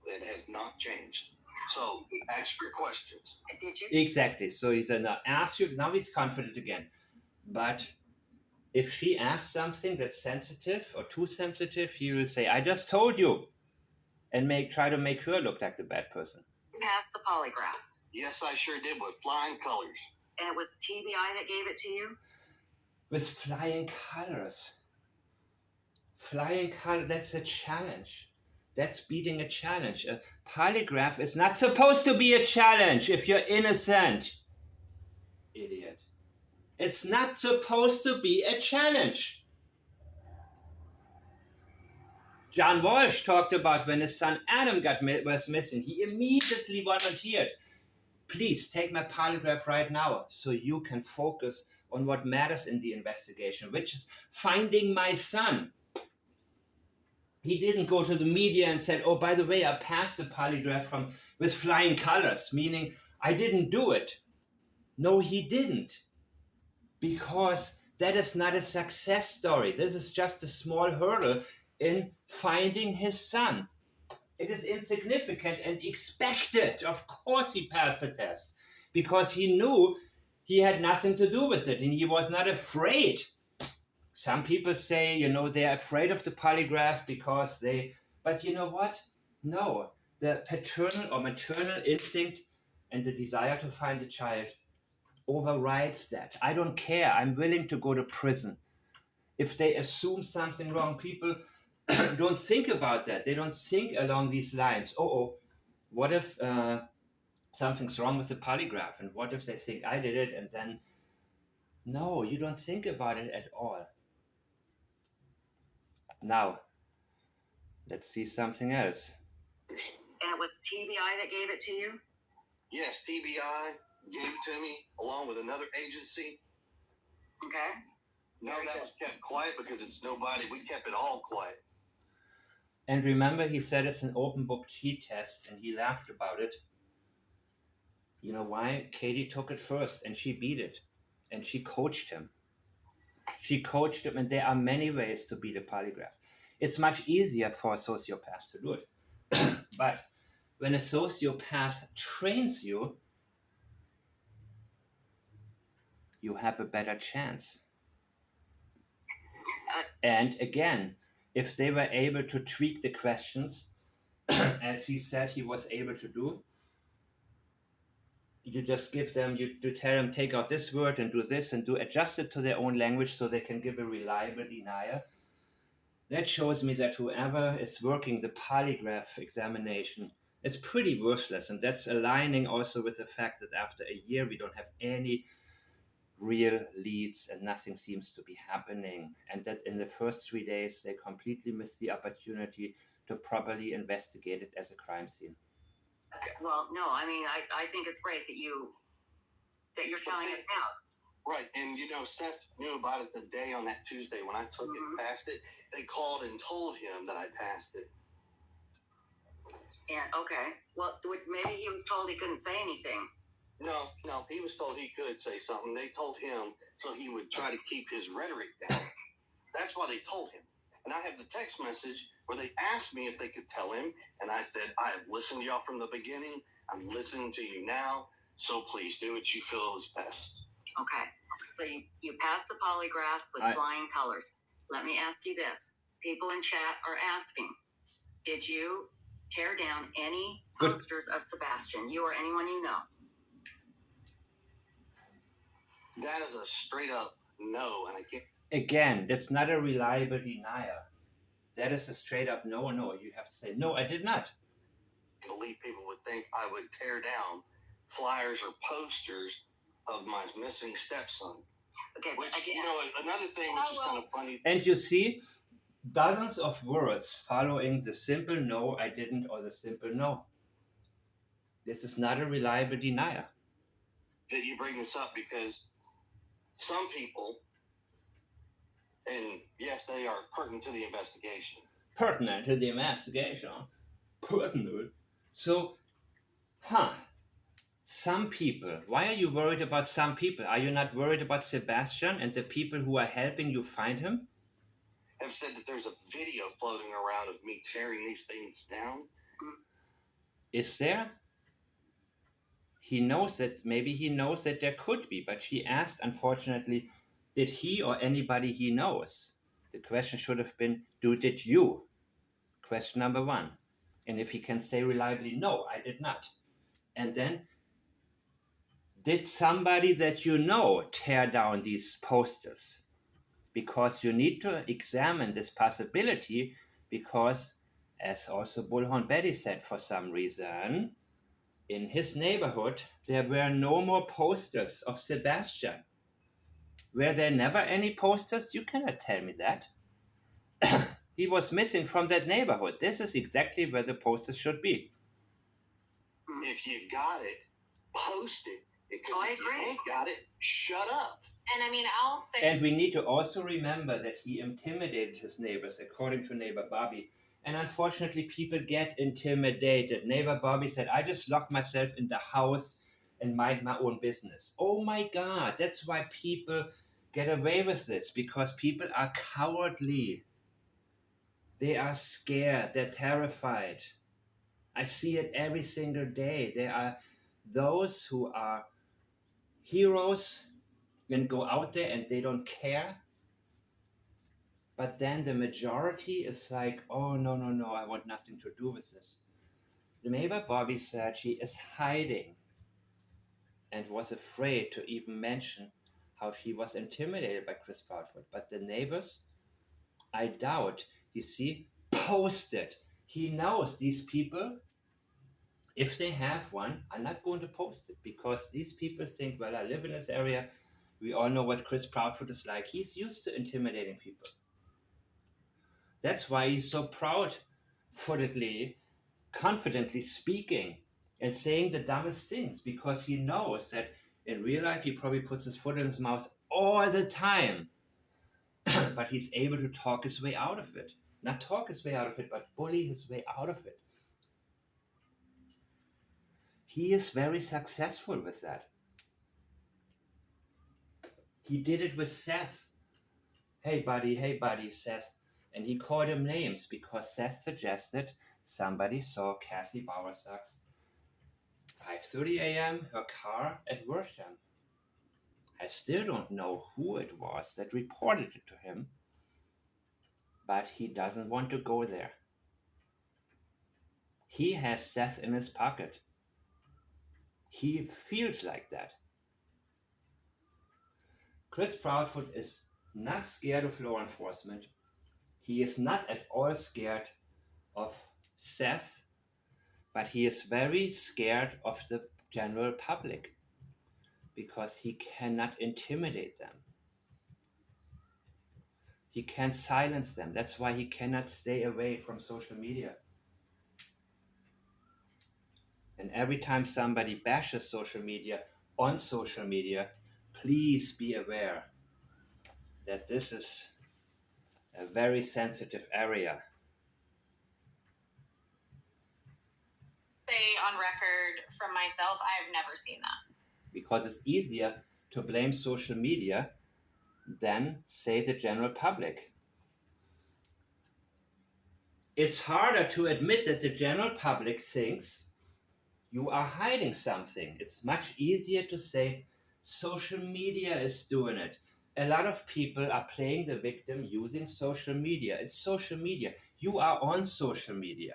it has not changed. So ask your questions. Did you? Exactly. So he said, now ask you. Now he's confident again. But if she asks something that's sensitive or too sensitive, he will say, I just told you. And try to make her look like the bad person. Passed the polygraph. Yes, I sure did, with flying colors. And it was TBI that gave it to you? With flying colors. Flying colors, that's a challenge. That's beating a challenge. A polygraph is not supposed to be a challenge if you're innocent. Idiot. It's not supposed to be a challenge. John Walsh talked about when his son Adam was missing. He immediately volunteered. Please take my polygraph right now so you can focus on what matters in the investigation, which is finding my son. He didn't go to the media and said, oh, by the way, I passed the polygraph with flying colors, meaning I didn't do it. No, he didn't. Because that is not a success story. This is just a small hurdle in finding his son. It is insignificant and expected. Of course he passed the test. Because he knew he had nothing to do with it and he was not afraid. Some people say, they're afraid of the polygraph because but you know what? No, the paternal or maternal instinct and the desire to find the child overrides that. I don't care. I'm willing to go to prison. If they assume something wrong, people don't think about that. They don't think along these lines. What if something's wrong with the polygraph? And what if they think I did it? And then, no, you don't think about it at all. Now, let's see something else. And it was TBI that gave it to you? Yes, TBI gave it to me along with another agency. Okay. No, that was kept quiet because it's nobody. We kept it all quiet. And remember, he said it's an open book cheat test, and he laughed about it. You know why? Katie took it first, and she beat it. And she coached him. And there are many ways to beat a polygraph. It's much easier for a sociopath to do it. But when a sociopath trains you, you have a better chance. And again, if they were able to tweak the questions, as he said he was able to do, you just give them, you tell them, take out this word and do this and adjust it to their own language so they can give a reliable denial. That shows me that whoever is working the polygraph examination is pretty worthless. And that's aligning also with the fact that after a year, we don't have any real leads and nothing seems to be happening. And that in the first 3 days, they completely missed the opportunity to properly investigate it as a crime scene. Well, no, I mean, I think it's great that you're telling us out. Right, and Seth knew about it the day on that Tuesday when I took it, passed it. They called and told him that I passed it. And okay, well, maybe he was told he couldn't say anything. No, he was told he could say something. They told him so he would try to keep his rhetoric down. That's why they told him. And I have the text message where they asked me if they could tell him, and I said, I have listened to y'all from the beginning. I'm listening to you now, so please do what you feel is best. Okay, so you passed the polygraph with flying colors. Let me ask you this. People in chat are asking, did you tear down any posters of Sebastian, you or anyone you know? That is a straight up no, and I can't. Again, that's not a reliable denier. That is a straight up no. You have to say, no, I did not. I believe people would think I would tear down flyers or posters of my missing stepson. Okay, which, another thing which is kind of funny. And you see, dozens of words following the simple no, I didn't, or the simple no. This is not a reliable denier. That you bring this up because some people, and yes, they are pertinent to the investigation. Pertinent. So, some people. Why are you worried about some people? Are you not worried about Sebastian and the people who are helping you find him? Have said that there's a video floating around of me tearing these things down. Is there? Maybe he knows that there could be, but she asked, unfortunately, did he or anybody he knows? The question should have been, did you? Question number 1. And if he can say reliably, no, I did not. And then, did somebody that you know tear down these posters? Because you need to examine this possibility because, as also Bullhorn Betty said, for some reason, in his neighborhood, there were no more posters of Sebastian. Were there never any posters? You cannot tell me that. He was missing from that neighborhood. This is exactly where the posters should be. If you got it, post it. Because I if agree. you ain't got it, shut up. And I mean, I'll say. And we need to also remember that he intimidated his neighbors, according to neighbor Bobby. And unfortunately, people get intimidated. Neighbor Bobby said, I just locked myself in the house and mind my own business. Oh my God, that's why people get away with this, because people are cowardly. They are scared. They're terrified. I see it every single day. There are those who are heroes and go out there and they don't care. But then the majority is like, oh, no, no, no, I want nothing to do with this. The neighbor Bobby said she is hiding and was afraid to even mention how she was intimidated by Chris Proudfoot. But the neighbors, I doubt, you see, posted. He knows these people, if they have one, are not going to post it, because these people think, well, I live in this area. We all know what Chris Proudfoot is like. He's used to intimidating people. That's why he's so proud-footedly, confidently speaking and saying the dumbest things, because he knows that in real life he probably puts his foot in his mouth all the time. But he's able to talk his way out of it. Not talk his way out of it, but bully his way out of it. He is very successful with that. He did it with Seth. Hey buddy, Seth. And he called him names because Seth suggested somebody saw Kathy Bowersock's 5:30 a.m. her car at Worsham. I still don't know who it was that reported it to him, but he doesn't want to go there. He has Seth in his pocket. He feels like that. Chris Proudfoot is not scared of law enforcement. He is not at all scared of Seth, but he is very scared of the general public because he cannot intimidate them. He can't silence them. That's why he cannot stay away from social media. And every time somebody bashes social media on social media, please be aware that this is a very sensitive area. Say on record from myself, I've never seen that. Because it's easier to blame social media than, say, the general public. It's harder to admit that the general public thinks you are hiding something. It's much easier to say social media is doing it. A lot of people are playing the victim using social media. It's social media. You are on social media.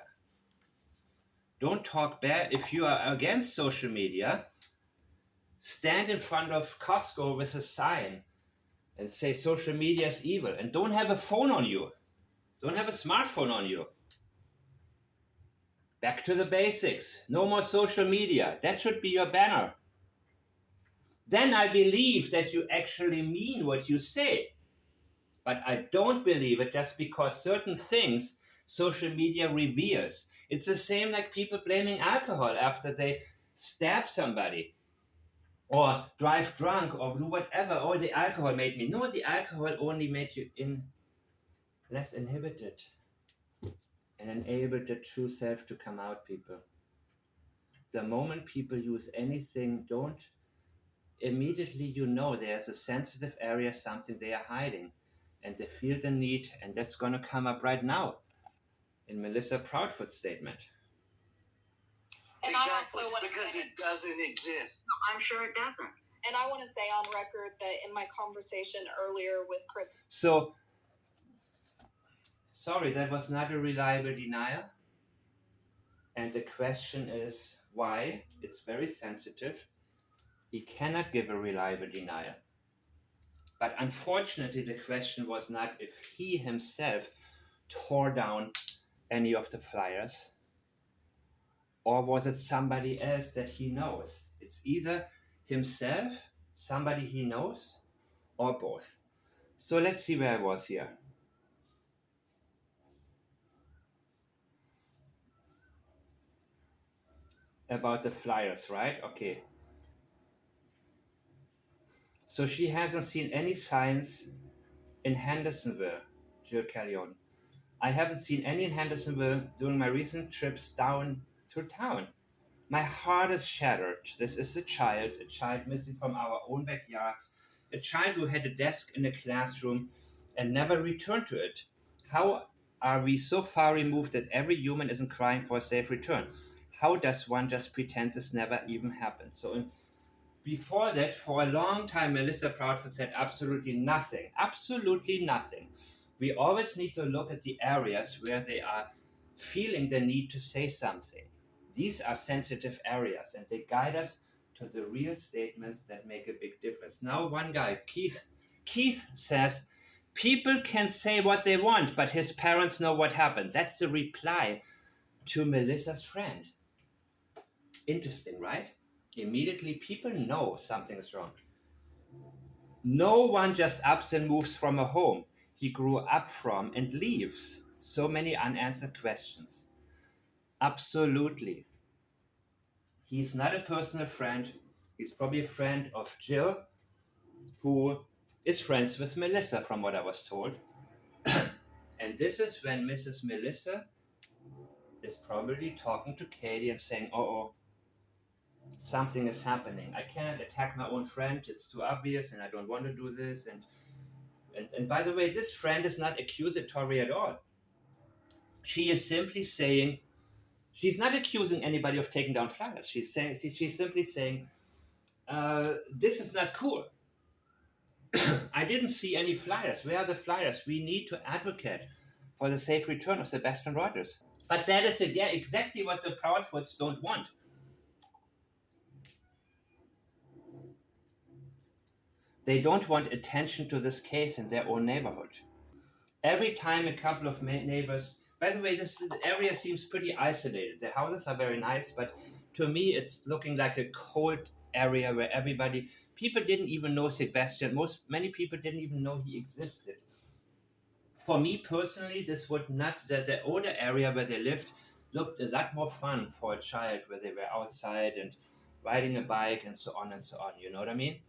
Don't talk bad. If you are against social media, stand in front of Costco with a sign and say social media is evil. And don't have a phone on you. Don't have a smartphone on you. Back to the basics. No more social media. That should be your banner. Then I believe that you actually mean what you say. But I don't believe it just because certain things social media reveals. It's the same like people blaming alcohol after they stab somebody or drive drunk or do whatever. Oh, the alcohol made me. No, the alcohol only made you less inhibited and enabled the true self to come out, people. The moment people use anything, don't immediately there's a sensitive area, something they are hiding, and they feel the need, and that's going to come up right now in Melissa Proudfoot's statement. And Exactly, I also want to because say, it doesn't exist. I'm sure it doesn't. and I want to say on record that in my conversation earlier with Chris. So, sorry, that was not a reliable denial. And the question is why? It's very sensitive. He cannot give a reliable denial. But unfortunately, the question was not if he himself tore down any of the flyers, or was it somebody else that he knows? It's either himself, somebody he knows, or both. So let's see where I was here. About the flyers, right? Okay. So she hasn't seen any signs in Hendersonville, Jill Callion, I haven't seen any in Hendersonville during my recent trips down through town. My heart is shattered. This is a child missing from our own backyards, a child who had a desk in a classroom and never returned to it. How are we so far removed that every human isn't crying for a safe return? How does one just pretend this never even happened? Before that, for a long time, Melissa Proudfoot said absolutely nothing. Absolutely nothing. We always need to look at the areas where they are feeling the need to say something. These are sensitive areas and they guide us to the real statements that make a big difference. Now, one guy, Keith says, people can say what they want, but his parents know what happened. That's the reply to Melissa's friend. Interesting, right? Immediately, people know something is wrong. No one just ups and moves from a home he grew up from and leaves. So many unanswered questions. Absolutely. He's not a personal friend. He's probably a friend of Jill, who is friends with Melissa, from what I was told. And this is when Mrs. Melissa is probably talking to Katie and saying, oh, something is happening. I can't attack my own friend. It's too obvious and I don't want to do this. And by the way, this friend is not accusatory at all. She is simply saying, she's not accusing anybody of taking down flyers. She's simply saying, this is not cool. I didn't see any flyers. Where are the flyers? We need to advocate for the safe return of Sebastian Rogers. But that is exactly what the Proudfoots don't want. They don't want attention to this case in their own neighborhood. Every time a couple of neighbors, by the way, this area seems pretty isolated. The houses are very nice, but to me it's looking like a cold area where people didn't even know Sebastian. Many people didn't even know he existed. For me personally, this would not, the older area where they lived looked a lot more fun for a child, where they were outside and riding a bike and so on and so on. You know what I mean?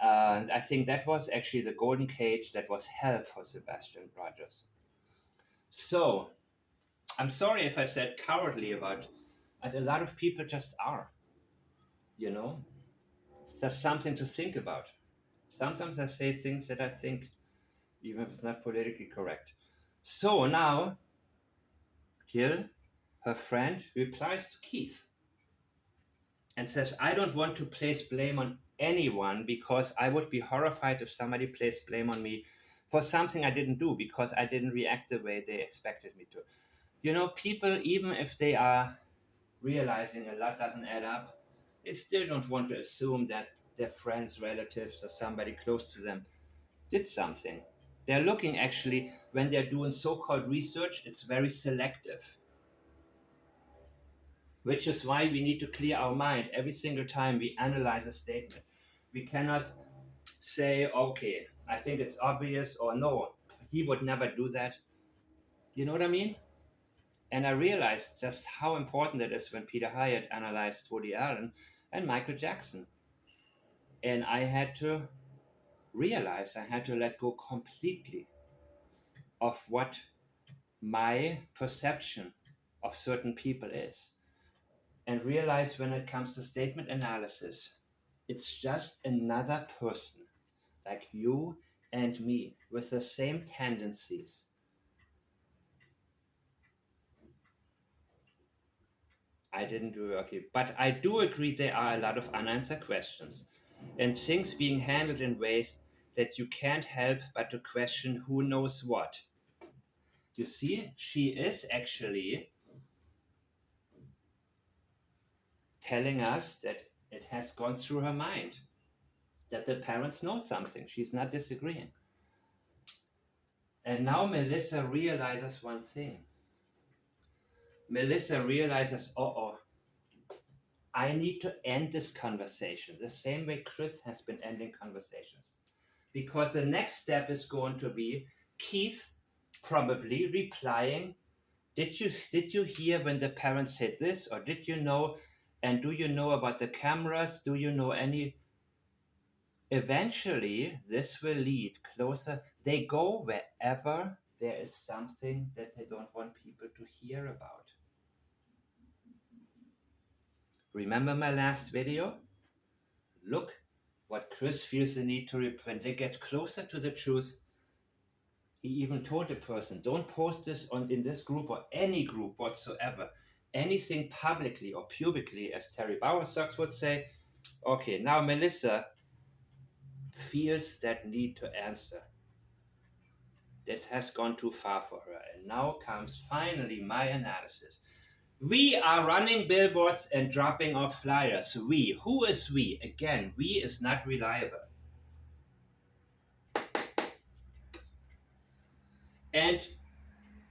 And I think that was actually the golden cage that was hell for Sebastian Rogers. So, I'm sorry if I said cowardly about it, but a lot of people just are. You know? It's just something to think about. Sometimes I say things that I think, even if it's not politically correct. So now, Jill, her friend, replies to Keith and says, I don't want to place blame on anyone because I would be horrified if somebody placed blame on me for something I didn't do because I didn't react the way they expected me to. You know, people, even if they are realizing a lot doesn't add up, they still don't want to assume that their friends, relatives, or somebody close to them did something. They're looking, actually, when they're doing so-called research, it's very selective. Which is why we need to clear our mind every single time we analyze a statement. We cannot say, okay, I think it's obvious, or no, he would never do that. You know what I mean? And I realized just how important it is when Peter Hyatt analyzed Woody Allen and Michael Jackson. And I had to realize, I had to let go completely of what my perception of certain people is. And realize when it comes to statement analysis, it's just another person like you and me with the same tendencies. I didn't do okay, but I do agree there are a lot of unanswered questions and things being handled in ways that you can't help but to question who knows what. You see, she is actually telling us that it has gone through her mind, that the parents know something. She's not disagreeing. And now Melissa realizes one thing. Melissa realizes, I need to end this conversation the same way Chris has been ending conversations. Because the next step is going to be Keith probably replying, did you hear when the parents said this, or did you know, and do you know about the cameras? Do you know any? Eventually, this will lead closer. They go wherever there is something that they don't want people to hear about. Remember my last video? Look what Chris feels the need to when they get closer to the truth. He even told the person, don't post this in this group or any group whatsoever. Anything publicly or publicly, as Terry Bowersox would say. Okay, now Melissa feels that need to answer. This has gone too far for her. And now comes finally my analysis. We are running billboards and dropping off flyers. We. Who is we? Again, we is not reliable. And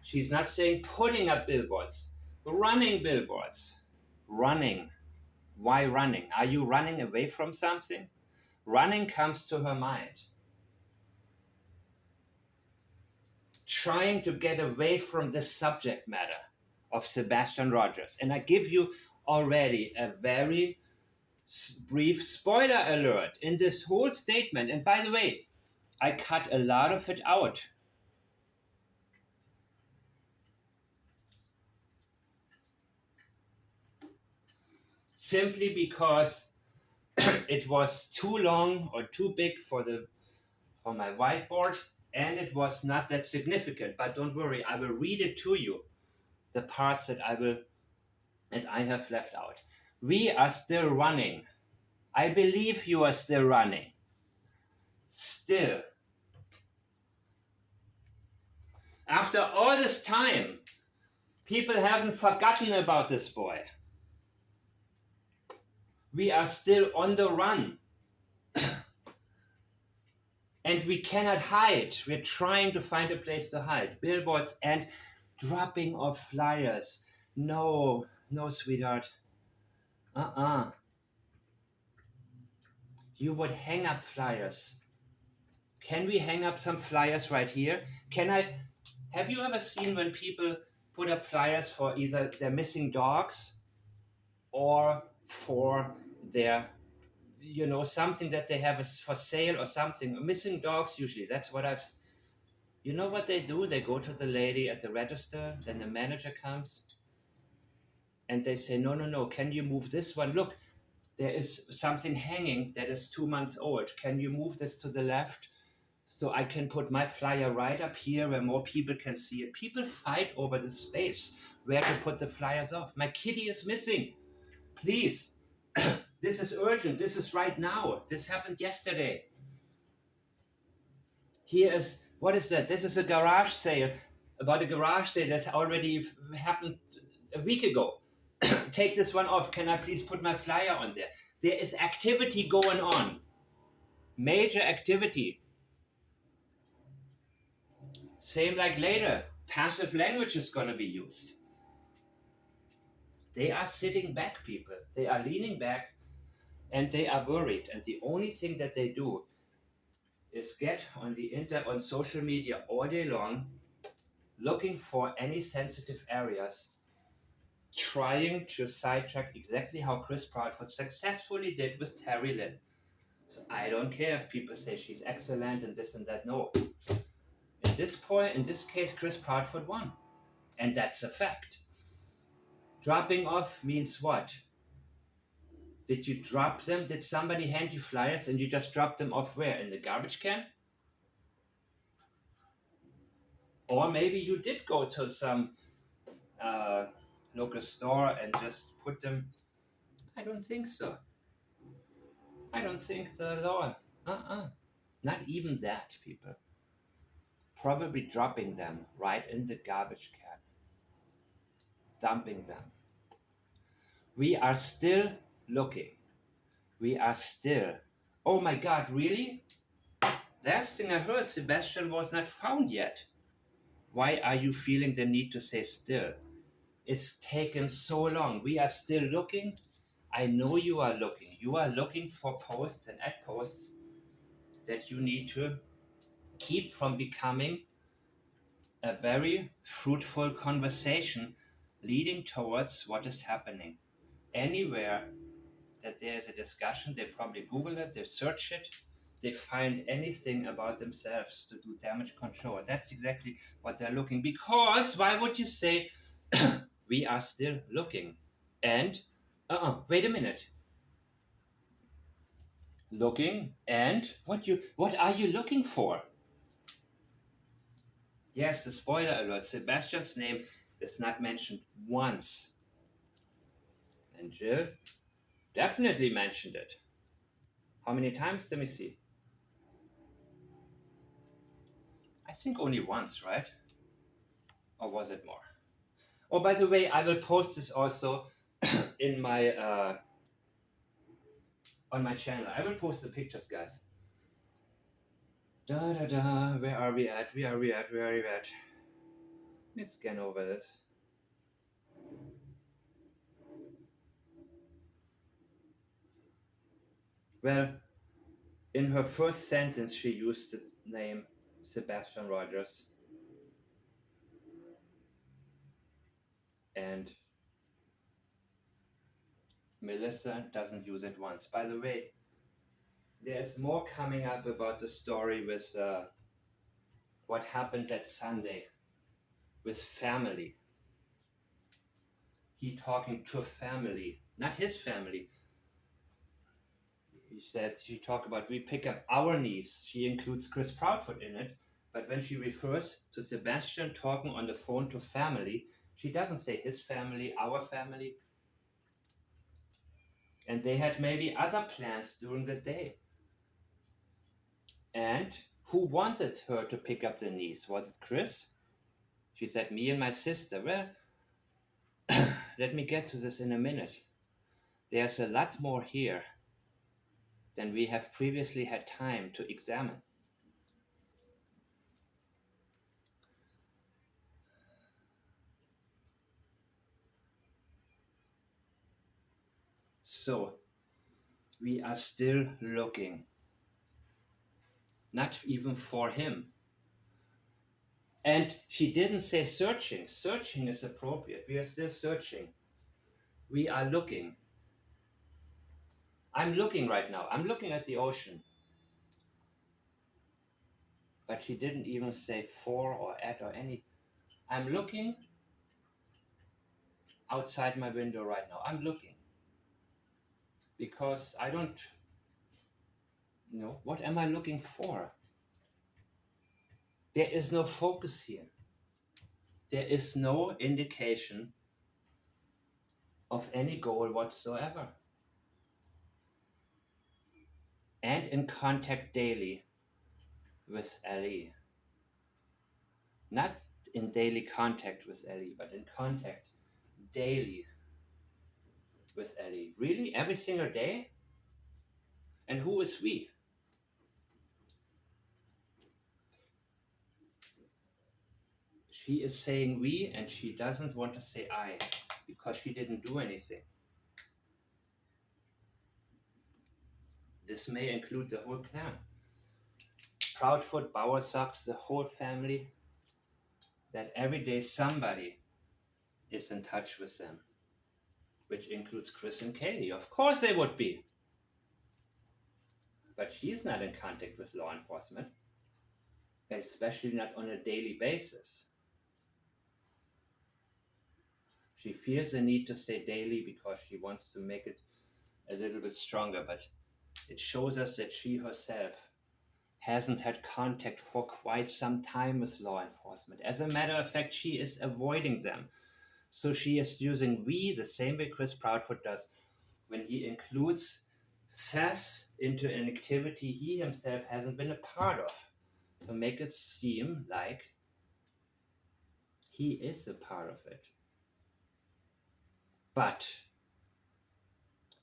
she's not saying putting up billboards. Running billboards. Running. Why running? Are you running away from something? Running comes to her mind. Trying to get away from the subject matter of Sebastian Rogers. And I give you already a very brief spoiler alert in this whole statement. And by the way, I cut a lot of it out. Simply because it was too long or too big for my whiteboard, and it was not that significant. But don't worry, I will read it to you, the parts that I have left out. We are still running. I believe you are still running. Still. After all this time, people haven't forgotten about this boy. We are still on the run. And we cannot hide. We're trying to find a place to hide. Billboards and dropping off flyers. No, sweetheart. You would hang up flyers. Can we hang up some flyers right here? Have you ever seen when people put up flyers for either their missing dogs or for their, something that they have for sale or something? Missing dogs usually, that's what you know what they do? They go to the lady at the register, then the manager comes and they say, no, can you move this one? Look, there is something hanging that is 2 months old. Can you move this to the left so I can put my flyer right up here where more people can see it? People fight over the space where to put the flyers off. My kitty is missing. Please, this is urgent. This is right now. This happened yesterday. Here is, what is that? This is a garage sale, about a garage sale that already happened a week ago. Take this one off. Can I please put my flyer on there? There is activity going on. Major activity. Same like later. Passive language is going to be used. They are sitting back, people. They are leaning back and they are worried. And the only thing that they do is get on social media all day long, looking for any sensitive areas, trying to sidetrack exactly how Chris Proudfoot successfully did with Terry Lynn. So I don't care if people say she's excellent and this and that. No. In this case, Chris Proudfoot won. And that's a fact. Dropping off means what? Did you drop them? Did somebody hand you flyers and you just dropped them off where? In the garbage can? Or maybe you did go to some local store and just put them. I don't think so. I don't think the law. Not even that, people. Probably dropping them right in the garbage can. Dumping them. We are still looking. We are still. Oh my God, really? Last thing I heard, Sebastian was not found yet. Why are you feeling the need to say still? It's taken so long. We are still looking. I know you are looking. You are looking for posts and ad posts that you need to keep from becoming a very fruitful conversation leading towards what is happening. Anywhere that there is a discussion, they probably Google it, they search it, they find anything about themselves to do damage control. That's exactly what they're looking. Because why would you say we are still looking? And wait a minute. Looking and what are you looking for? Yes, the spoiler alert. Sebastian's name is not mentioned once. And Jill definitely mentioned it. How many times? Let me see. I think only once, right? Or was it more? Oh, by the way, I will post this also in my on my channel. I will post the pictures, guys. Da da da. Where are we at? Where are we at? Let's scan over this. Well, in her first sentence, she used the name Sebastian Rogers. And Melissa doesn't use it once. By the way, there's more coming up about the story with what happened that Sunday with family. He talking to family, not his family. He said she talked about we pick up our niece. She includes Chris Proudfoot in it, but when she refers to Sebastian talking on the phone to family, she doesn't say his family, our family. And they had maybe other plans during the day. And who wanted her to pick up the niece? Was it Chris? She said, me and my sister. Well, let me get to this in a minute. There's a lot more here than we have previously had time to examine. So, we are still looking. Not even for him. And she didn't say searching. Searching is appropriate. We are still searching. We are looking. I'm looking right now. I'm looking at the ocean. But she didn't even say for or at or any. I'm looking outside my window right now. I'm looking. Because I don't know. What am I looking for? There is no focus here. There is no indication of any goal whatsoever. And in contact daily with Ellie. Not in daily contact with Ellie, but in contact daily with Ellie. Really? Every single day? And who is we? She is saying we, and she doesn't want to say I, because she didn't do anything. This may include the whole clan. Proudfoot, Bowersox, the whole family. That every day somebody is in touch with them. Which includes Chris and Katie. Of course they would be. But she's not in contact with law enforcement. Especially not on a daily basis. She feels the need to say daily because she wants to make it a little bit stronger, but it shows us that she herself hasn't had contact for quite some time with law enforcement. As a matter of fact, she is avoiding them. So she is using we the same way Chris Proudfoot does when he includes Seth into an activity he himself hasn't been a part of, to make it seem like he is a part of it. But,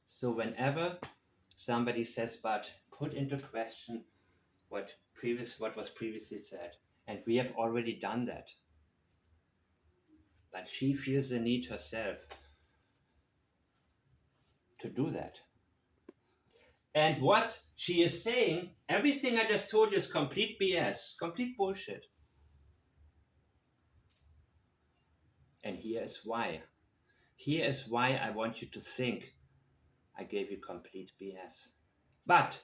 so whenever somebody says but, put into question what was previously said. And we have already done that. But she feels the need herself to do that. And what she is saying, everything I just told you is complete BS, complete bullshit. And here is why. Here is why I want you to think I gave you complete BS. But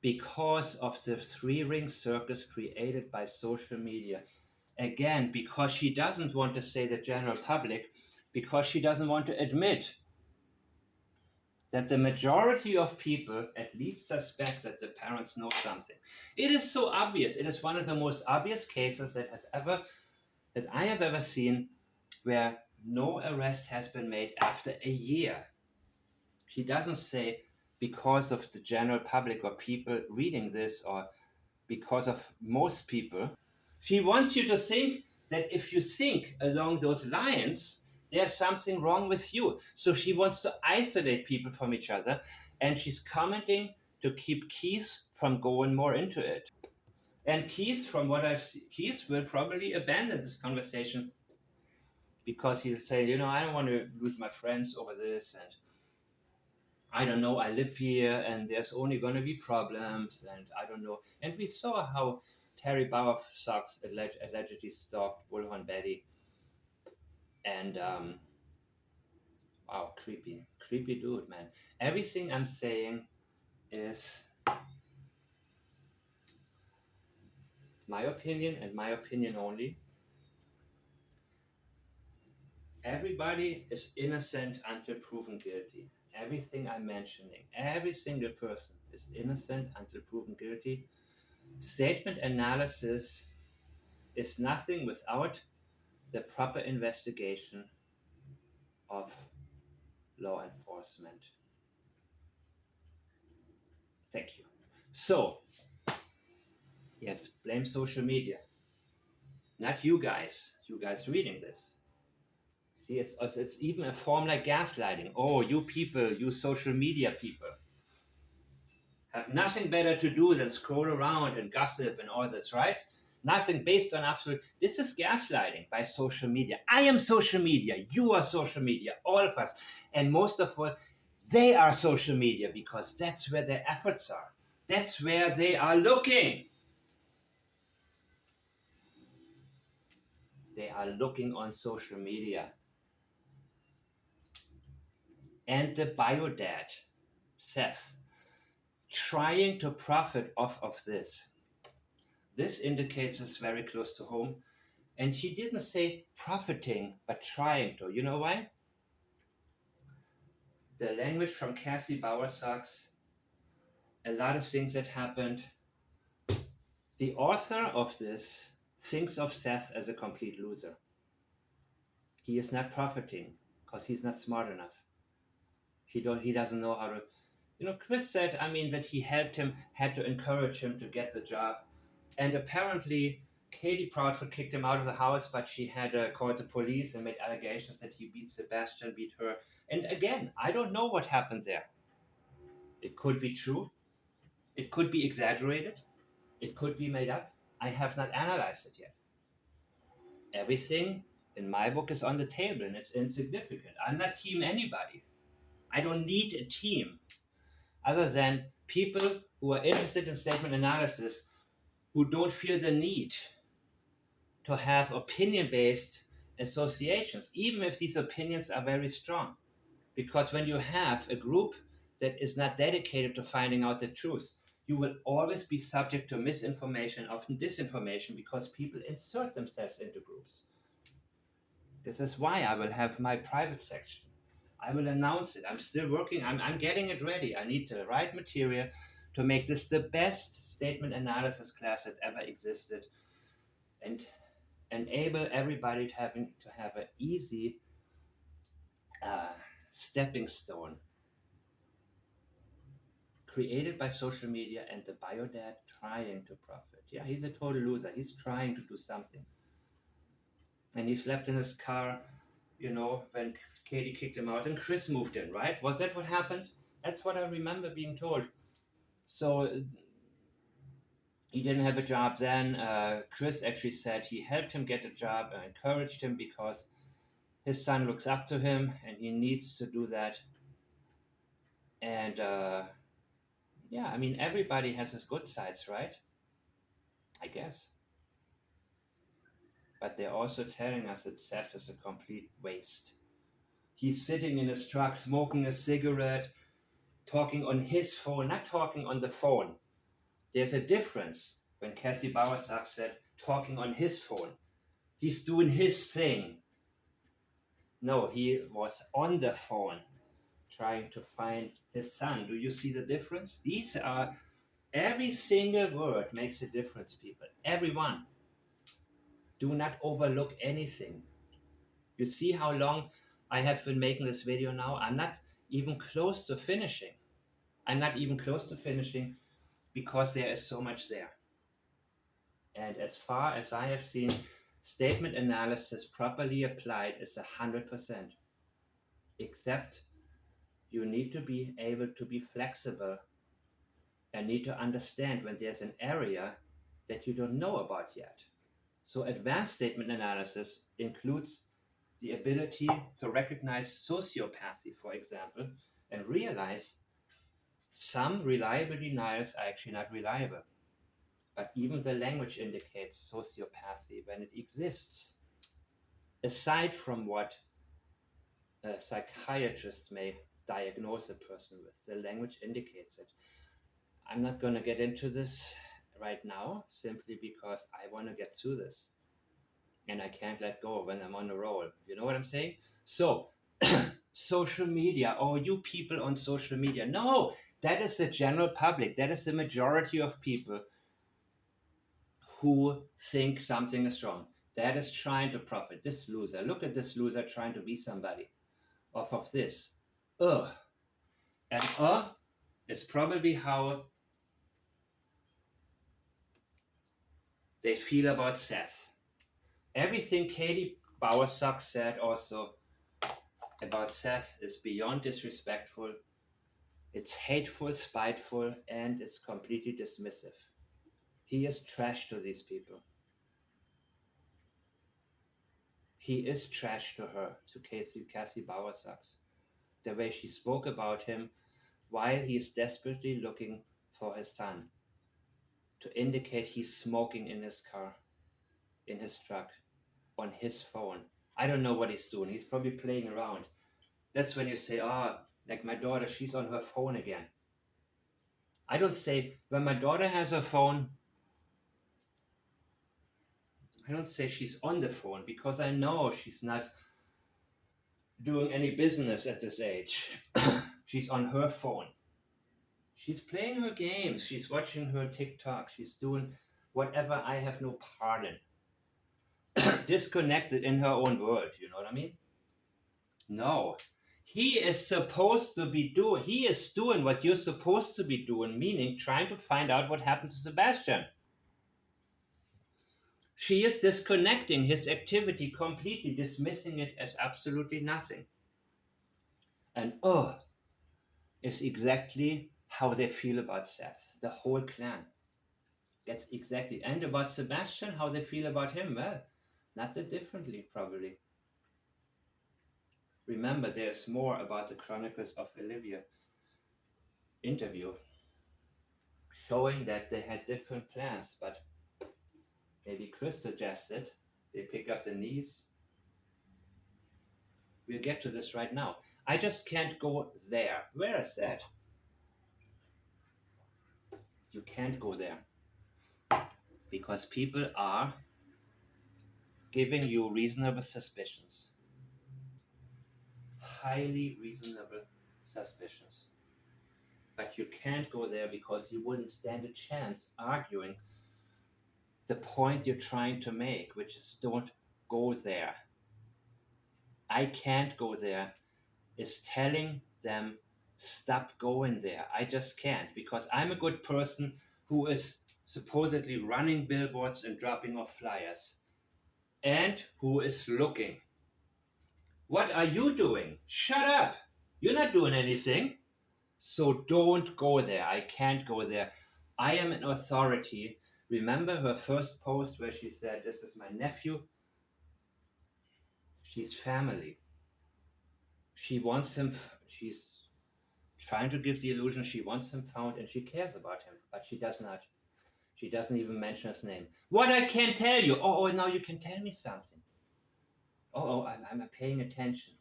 because of the three-ring circus created by social media. Again, because she doesn't want to say the general public, because she doesn't want to admit that the majority of people at least suspect that the parents know something. It is so obvious. It is one of the most obvious cases that I have ever seen where no arrest has been made after a year. She doesn't say because of the general public or people reading this or because of most people. She wants you to think that if you think along those lines, there's something wrong with you. So she wants to isolate people from each other, and she's commenting to keep Keith from going more into it. And Keith, from what I've seen, Keith will probably abandon this conversation because he'll say, I don't want to lose my friends over this, and I don't know, I live here, and there's only going to be problems, and I don't know. And we saw how Terry Bowersox allegedly stalked Bullhorn Betty. And, wow, creepy dude, man. Everything I'm saying is my opinion and my opinion only. Everybody is innocent until proven guilty. Everything I'm mentioning, every single person is innocent until proven guilty. Statement analysis is nothing without the proper investigation of law enforcement. Thank you. So, yes, blame social media. Not you guys reading this. See, it's even a form like gaslighting. Oh, you people, you social media people, have nothing better to do than scroll around and gossip and all this, right? Nothing based on absolute. This is gaslighting by social media. I am social media. You are social media. All of us. And most of all, they are social media because that's where their efforts are. That's where they are looking. They are looking on social media. And the biodad, Seth, trying to profit off of this. This indicates it's very close to home. And she didn't say profiting, but trying to. You know why? The language from Cassie Bowersox, a lot of things that happened. The author of this thinks of Seth as a complete loser. He is not profiting because he's not smart enough. He doesn't know how to. Chris said, that he helped him, had to encourage him to get the job. And apparently, Katie Proudfoot kicked him out of the house, but she had called the police and made allegations that he beat Sebastian, beat her. And again, I don't know what happened there. It could be true. It could be exaggerated. It could be made up. I have not analyzed it yet. Everything in my book is on the table and it's insignificant. I'm not team anybody. I don't need a team other than people who are interested in statement analysis who don't feel the need to have opinion-based associations, even if these opinions are very strong. Because when you have a group that is not dedicated to finding out the truth, you will always be subject to misinformation, often disinformation, because people insert themselves into groups. This is why I will have my private section. I will announce it. I'm still working. I'm getting it ready. I need the right material to make this the best statement analysis class that ever existed and enable everybody to have an easy stepping stone created by social media and the biodad trying to profit. Yeah, he's a total loser. He's trying to do something. And he slept in his car, when Katie kicked him out and Chris moved in, right? Was that what happened? That's what I remember being told. So he didn't have a job then. Chris actually said he helped him get a job and encouraged him because his son looks up to him and he needs to do that. And everybody has his good sides, right? I guess. But they're also telling us that Seth is a complete waste. He's sitting in his truck, smoking a cigarette, talking on his phone, not talking on the phone. There's a difference when Cassie Bowersock said talking on his phone. He's doing his thing. No, he was on the phone trying to find his son. Do you see the difference? These are, every single word makes a difference, people. Everyone. Do not overlook anything. You see how long I have been making this video now? I'm not even close to finishing. Because there is so much there. And as far as I have seen, statement analysis properly applied is 100%. Except you need to be able to be flexible and need to understand when there's an area that you don't know about yet. So advanced statement analysis includes the ability to recognize sociopathy, for example, and realize some reliable denials are actually not reliable. But even the language indicates sociopathy when it exists. Aside from what a psychiatrist may diagnose a person with, the language indicates it. I'm not going to get into this right now, simply because I want to get through this. And I can't let go when I'm on a roll. You know what I'm saying? So, social media, oh, you people on social media. No, that is the general public. That is the majority of people who think something is wrong. That is trying to profit. This loser, look at this loser trying to be somebody off of this. Ugh. And is probably how they feel about Seth. Everything Katie Bowersock said also about Seth is beyond disrespectful. It's hateful, spiteful, and it's completely dismissive. He is trash to these people. He is trash to her, to Cassie Bowersock. The way she spoke about him while he is desperately looking for his son, to indicate he's smoking in his car, in his truck, on his phone. I don't know what he's doing. He's probably playing around. That's when you say, like my daughter, she's on her phone again. I don't say, when my daughter has her phone, I don't say she's on the phone, because I know she's not doing any business at this age. She's on her phone. She's playing her games. She's watching her TikTok. She's doing whatever I have no part in. Disconnected in her own world, you know what I mean? No. He is supposed to be doing, he is doing what you're supposed to be doing, meaning trying to find out what happened to Sebastian. She is disconnecting his activity completely, dismissing it as absolutely nothing. And is exactly how they feel about Seth, the whole clan. That's exactly. And about Sebastian, how they feel about him, well, not that differently, probably. Remember, there's more about the Chronicles of Olivia interview, showing that they had different plans, but maybe Chris suggested they pick up the knees. We'll get to this right now. I just can't go there. Where is that? You can't go there. Because people are giving you reasonable suspicions. Highly reasonable suspicions. But you can't go there because you wouldn't stand a chance arguing the point you're trying to make, which is don't go there. I can't go there is telling them stop going there. I just can't, because I'm a good person who is supposedly running billboards and dropping off flyers, and who is looking. What are you doing? Shut up! You're not doing anything. So don't go there. I can't go there. I am an authority. Remember her first post where she said, this is my nephew. She's family. She wants him, she's trying to give the illusion she wants him found and she cares about him, but she does not. She doesn't even mention his name. What I can tell you. Oh, now you can tell me something. I'm paying attention.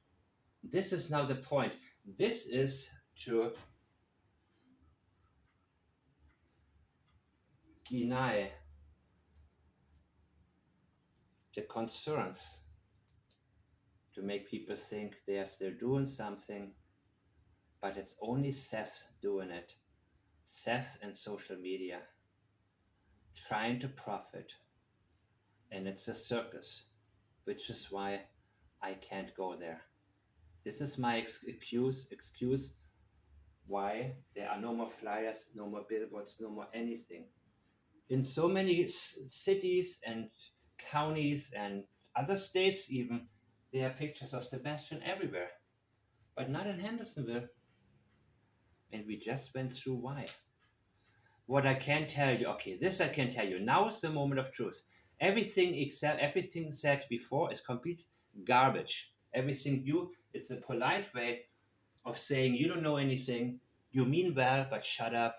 This is now the point. This is to deny the concerns to make people think they are still doing something, but it's only Seth doing it. Seth and social media trying to profit, and it's a circus, which is why I can't go there. This is my excuse why there are no more flyers, no more billboards, no more anything. In so many cities and counties and other states even, there are pictures of Sebastian everywhere, but not in Hendersonville. And we just went through why. What I can tell you, okay, this I can tell you. Now is the moment of truth. Everything said before is complete garbage. It's a polite way of saying you don't know anything, you mean well, but shut up.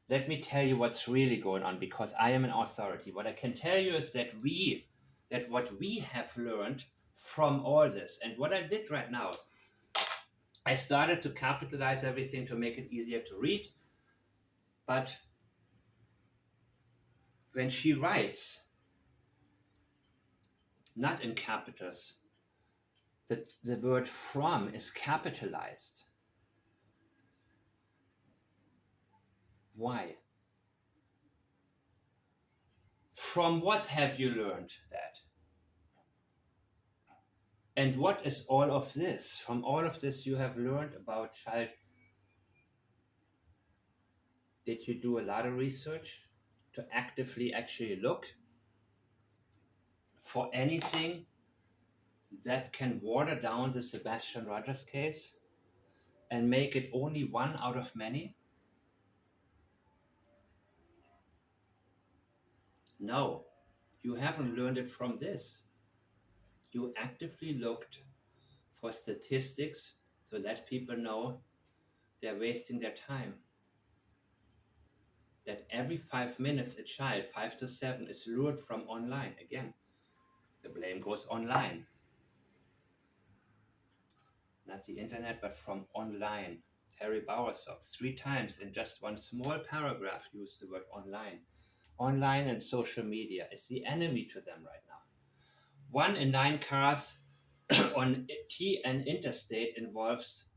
Let me tell you what's really going on, because I am an authority. What I can tell you is that what we have learned from all this, and what I did right now, I started to capitalize everything to make it easier to read. But when she writes, not in capitals, the word from is capitalized. Why? From what have you learned that? And what is all of this? From all of this you have learned about child. Did you do a lot of research to actively actually look for anything that can water down the Sebastian Rogers case and make it only one out of many? No, you haven't learned it from this. You actively looked for statistics to let people know they're wasting their time. That every 5 minutes a child, 5 to 7, is lured from online. Again, the blame goes online. Not the internet, but from online. Terry Bowersox 3 times in just one small paragraph used the word online. Online and social media is the enemy to them right now. 1 in 9 cars on T and interstate involves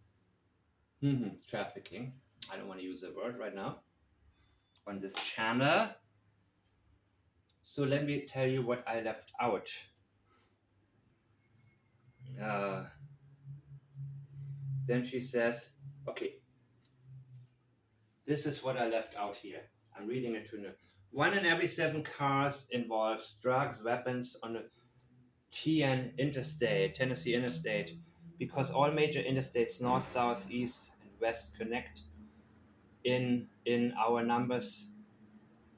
trafficking. I don't want to use the word right now on this channel. So let me tell you what I left out. Then she says, okay, this is what I left out here. I'm reading it to you. 1 in every 7 cars involves drugs, weapons on the Tennessee interstate, because all major interstates, north, south, east, and west, connect in our numbers.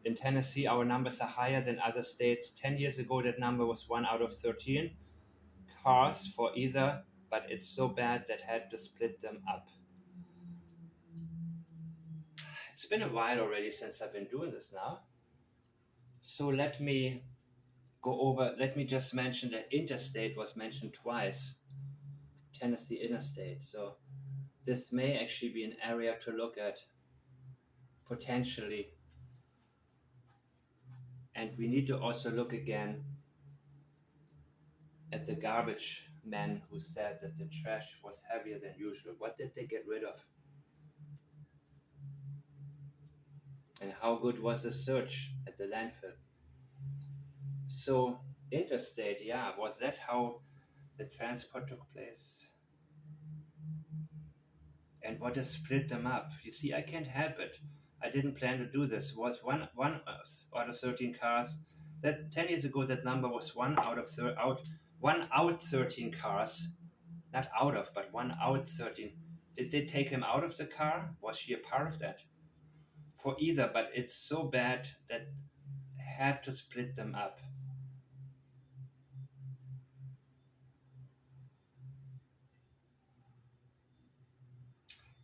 In Tennessee, our numbers are higher than other states. 10 years ago, that number was 1 out of 13 cars for either, but it's so bad that had to split them up. It's been a while already since I've been doing this now. So let me just mention that interstate was mentioned twice, Tennessee interstate. So this may actually be an area to look at, potentially. And we need to also look again at the garbage men who said that the trash was heavier than usual. What did they get rid of? And how good was the search at the landfill? So interstate, yeah, was that how the transport took place? And what has split them up? You see, I can't help it. I didn't plan to do this. It was one out of 13 cars. That 10 years ago, that number was 1 out 13 cars. Not out of, but 1 out 13. Did they take him out of the car? Was she a part of that? For either, but it's so bad that had to split them up.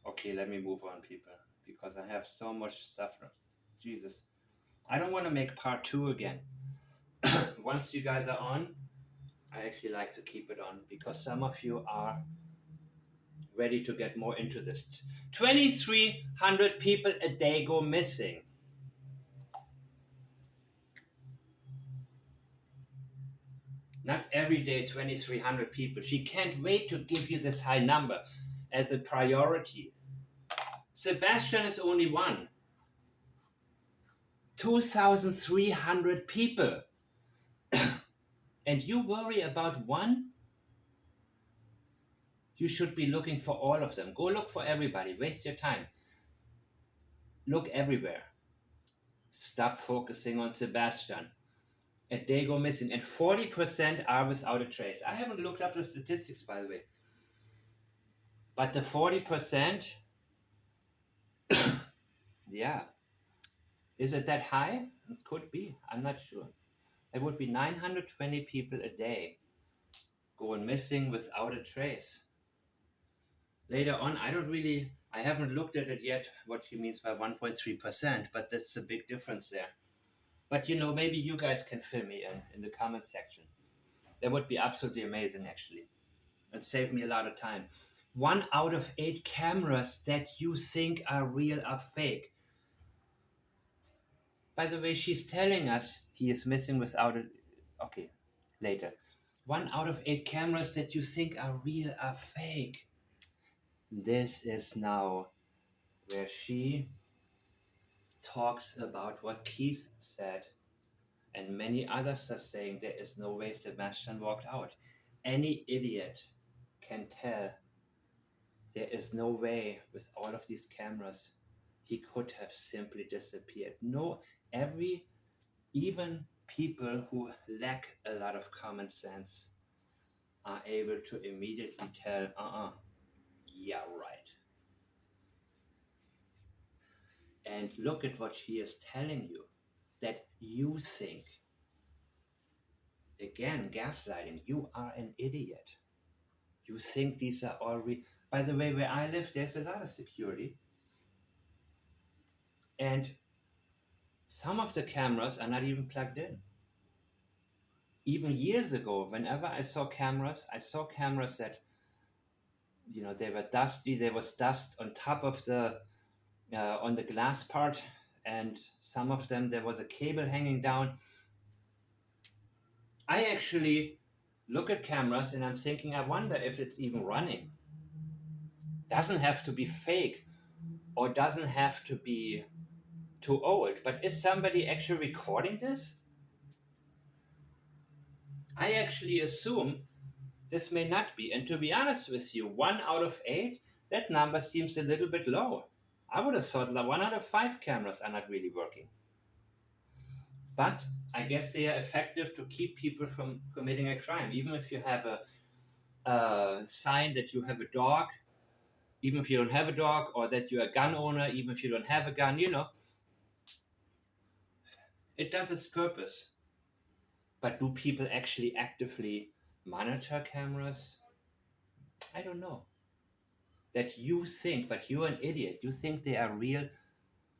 Okay, let me move on, people, because I have so much stuff. Jesus. I don't want to make part 2 again. Once you guys are on, I actually like to keep it on, because some of you are ready to get more into this. 2,300 people a day go missing. Not every day 2,300 people. She can't wait to give you this high number as a priority. Sebastian is only one. 2,300 people. And you worry about one? You should be looking for all of them. Go look for everybody. Waste your time. Look everywhere. Stop focusing on Sebastian. And they go missing. And 40% are without a trace. I haven't looked up the statistics, by the way. But the 40%, yeah. Is it that high? It could be. I'm not sure. It would be 920 people a day going missing without a trace. Later on, I haven't looked at it yet, what she means by 1.3%, but that's a big difference there. But maybe you guys can fill me in the comment section. That would be absolutely amazing, actually. And save me a lot of time. 1 out of 8 cameras that you think are real are fake. By the way, she's telling us he is missing without it. Okay, later. 1 out of 8 cameras that you think are real are fake. This is now where she talks about what Keith said, and many others are saying there is no way Sebastian walked out. Any idiot can tell there is no way with all of these cameras he could have simply disappeared. No, even people who lack a lot of common sense are able to immediately tell, yeah, right. And look at what she is telling you, that you think. Again, gaslighting. You are an idiot. You think these are all real. By the way, where I live, there's a lot of security. And some of the cameras are not even plugged in. Even years ago, whenever I saw cameras that, they were dusty. There was dust on top of on the glass part. And some of them, there was a cable hanging down. I actually look at cameras and I'm thinking, I wonder if it's even running. Doesn't have to be fake or doesn't have to be too old, but is somebody actually recording this? I actually assume this may not be. And to be honest with you, 1 out of 8, that number seems a little bit low. I would have thought that 1 out of 5 cameras are not really working. But I guess they are effective to keep people from committing a crime. Even if you have a sign that you have a dog, even if you don't have a dog, or that you're a gun owner, even if you don't have a gun, it does its purpose. But do people actually actively monitor cameras? I don't know. That you think, but you're an idiot. You think they are real,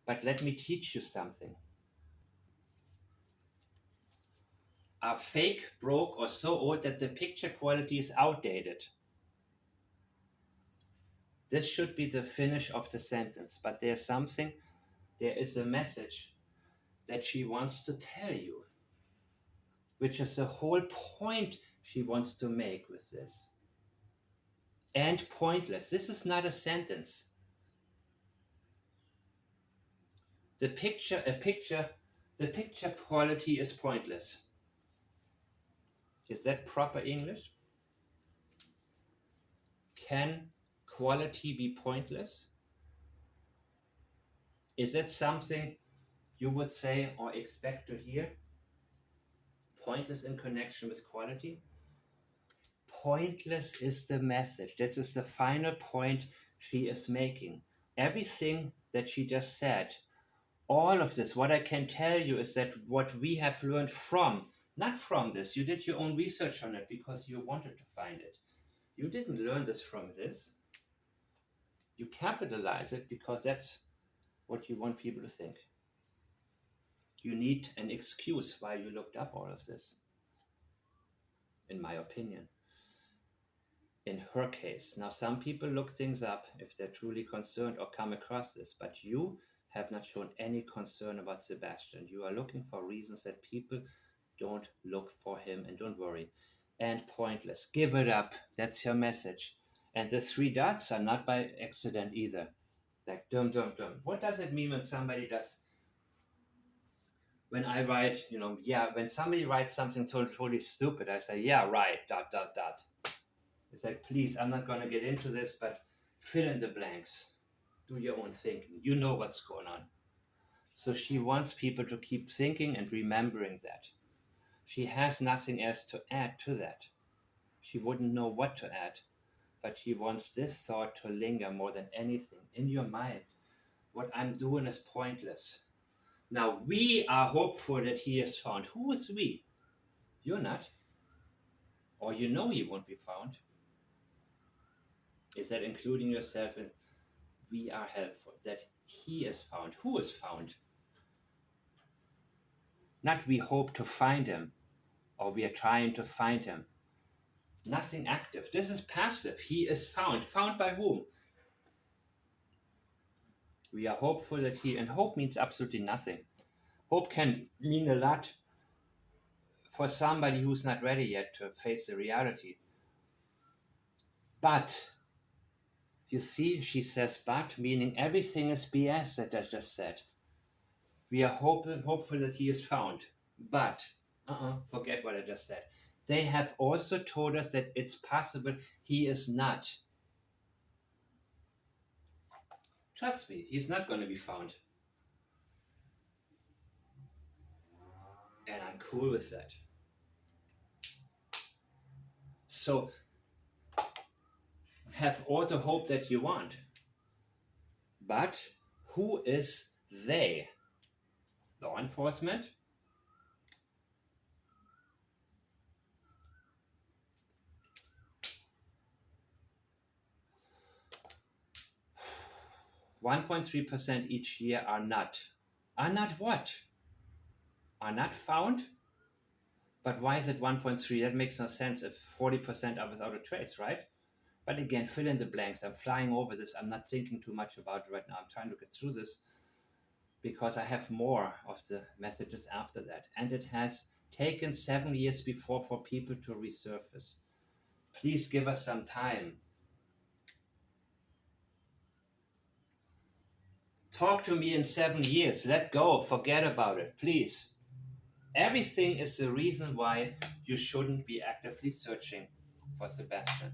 but let me teach you something. Are fake, broke, or so old that the picture quality is outdated? This should be the finish of the sentence, but there is a message that she wants to tell you, which is the whole point she wants to make with this. And pointless. This is not a sentence. The picture quality is pointless. Is that proper English? Can quality be pointless? Is that something you would say or expect to hear? Pointless in connection with quality? Pointless is the message. This is the final point she is making. Everything that she just said, all of this, what I can tell you is that what we have learned not from this, you did your own research on it because you wanted to find it. You didn't learn this from this. You capitalize it because that's what you want people to think. You need an excuse why you looked up all of this, in my opinion. In her case. Now, some people look things up if they're truly concerned or come across this, but you have not shown any concern about Sebastian. You are looking for reasons that people Don't look for him and don't worry. And pointless. Give it up. That's your message. And the 3 dots are not by accident either. Like dum dum dum. What does it mean when somebody does? When I write, when somebody writes something totally stupid, I say, yeah, right, dot dot dot. It's like, please, I'm not going to get into this, but fill in the blanks. Do your own thinking. You know what's going on. So she wants people to keep thinking and remembering that. She has nothing else to add to that. She wouldn't know what to add, but she wants this thought to linger more than anything in your mind. What I'm doing is pointless. Now, we are hopeful that he is found. Who is we? You're not. Or you know he won't be found. Is that including yourself in we are helpful, that he is found? Who is found? Not we hope to find him, or we are trying to find him. Nothing active. This is passive. He is found. Found by whom? We are hopeful that he, and hope means absolutely nothing. Hope can mean a lot for somebody who's not ready yet to face the reality. But, you see, she says but, meaning everything is BS that I just said. We are hopeful that he is found. But, forget what I just said. They have also told us that it's possible he is not. Trust me, he's not going to be found. And I'm cool with that. So, have all the hope that you want. But, who is they? Law enforcement? .3% each year are not. Are not what? Are not found? But why is it 1.3? That makes no sense if 40% are without a trace, right? But again, fill in the blanks. I'm flying over this. I'm not thinking too much about it right now. I'm trying to get through this because I have more of the messages after that. And it has taken 7 years before for people to resurface. Please give us some time. Talk to me in 7 years. Let go. Forget about it, please. Everything is the reason why you shouldn't be actively searching for Sebastian.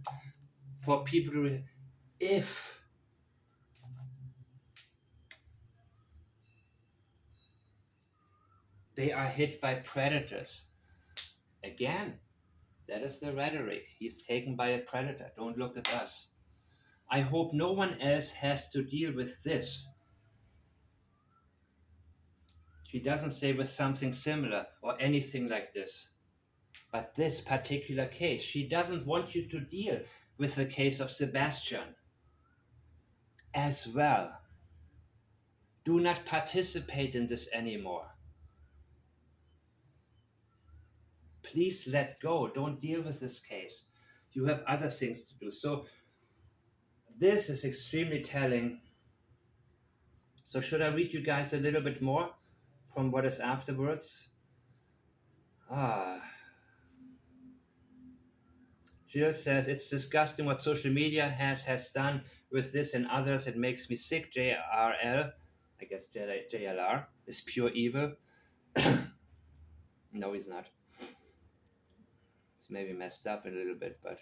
For people to, if they are hit by predators, again, that is the rhetoric. He's taken by a predator. Don't look at us. I hope no one else has to deal with this. She doesn't say with something similar or anything like this. But this particular case, she doesn't want you to deal with the case of Sebastian as well. Do not participate in this anymore. Please let go. Don't deal with this case. You have other things to do. So this is extremely telling. So should I read you guys a little bit more from what is afterwards? Jill says, it's disgusting what social media has done with this and others. It makes me sick. JRL, I guess JLR, is pure evil. No, he's not. It's maybe messed up a little bit, but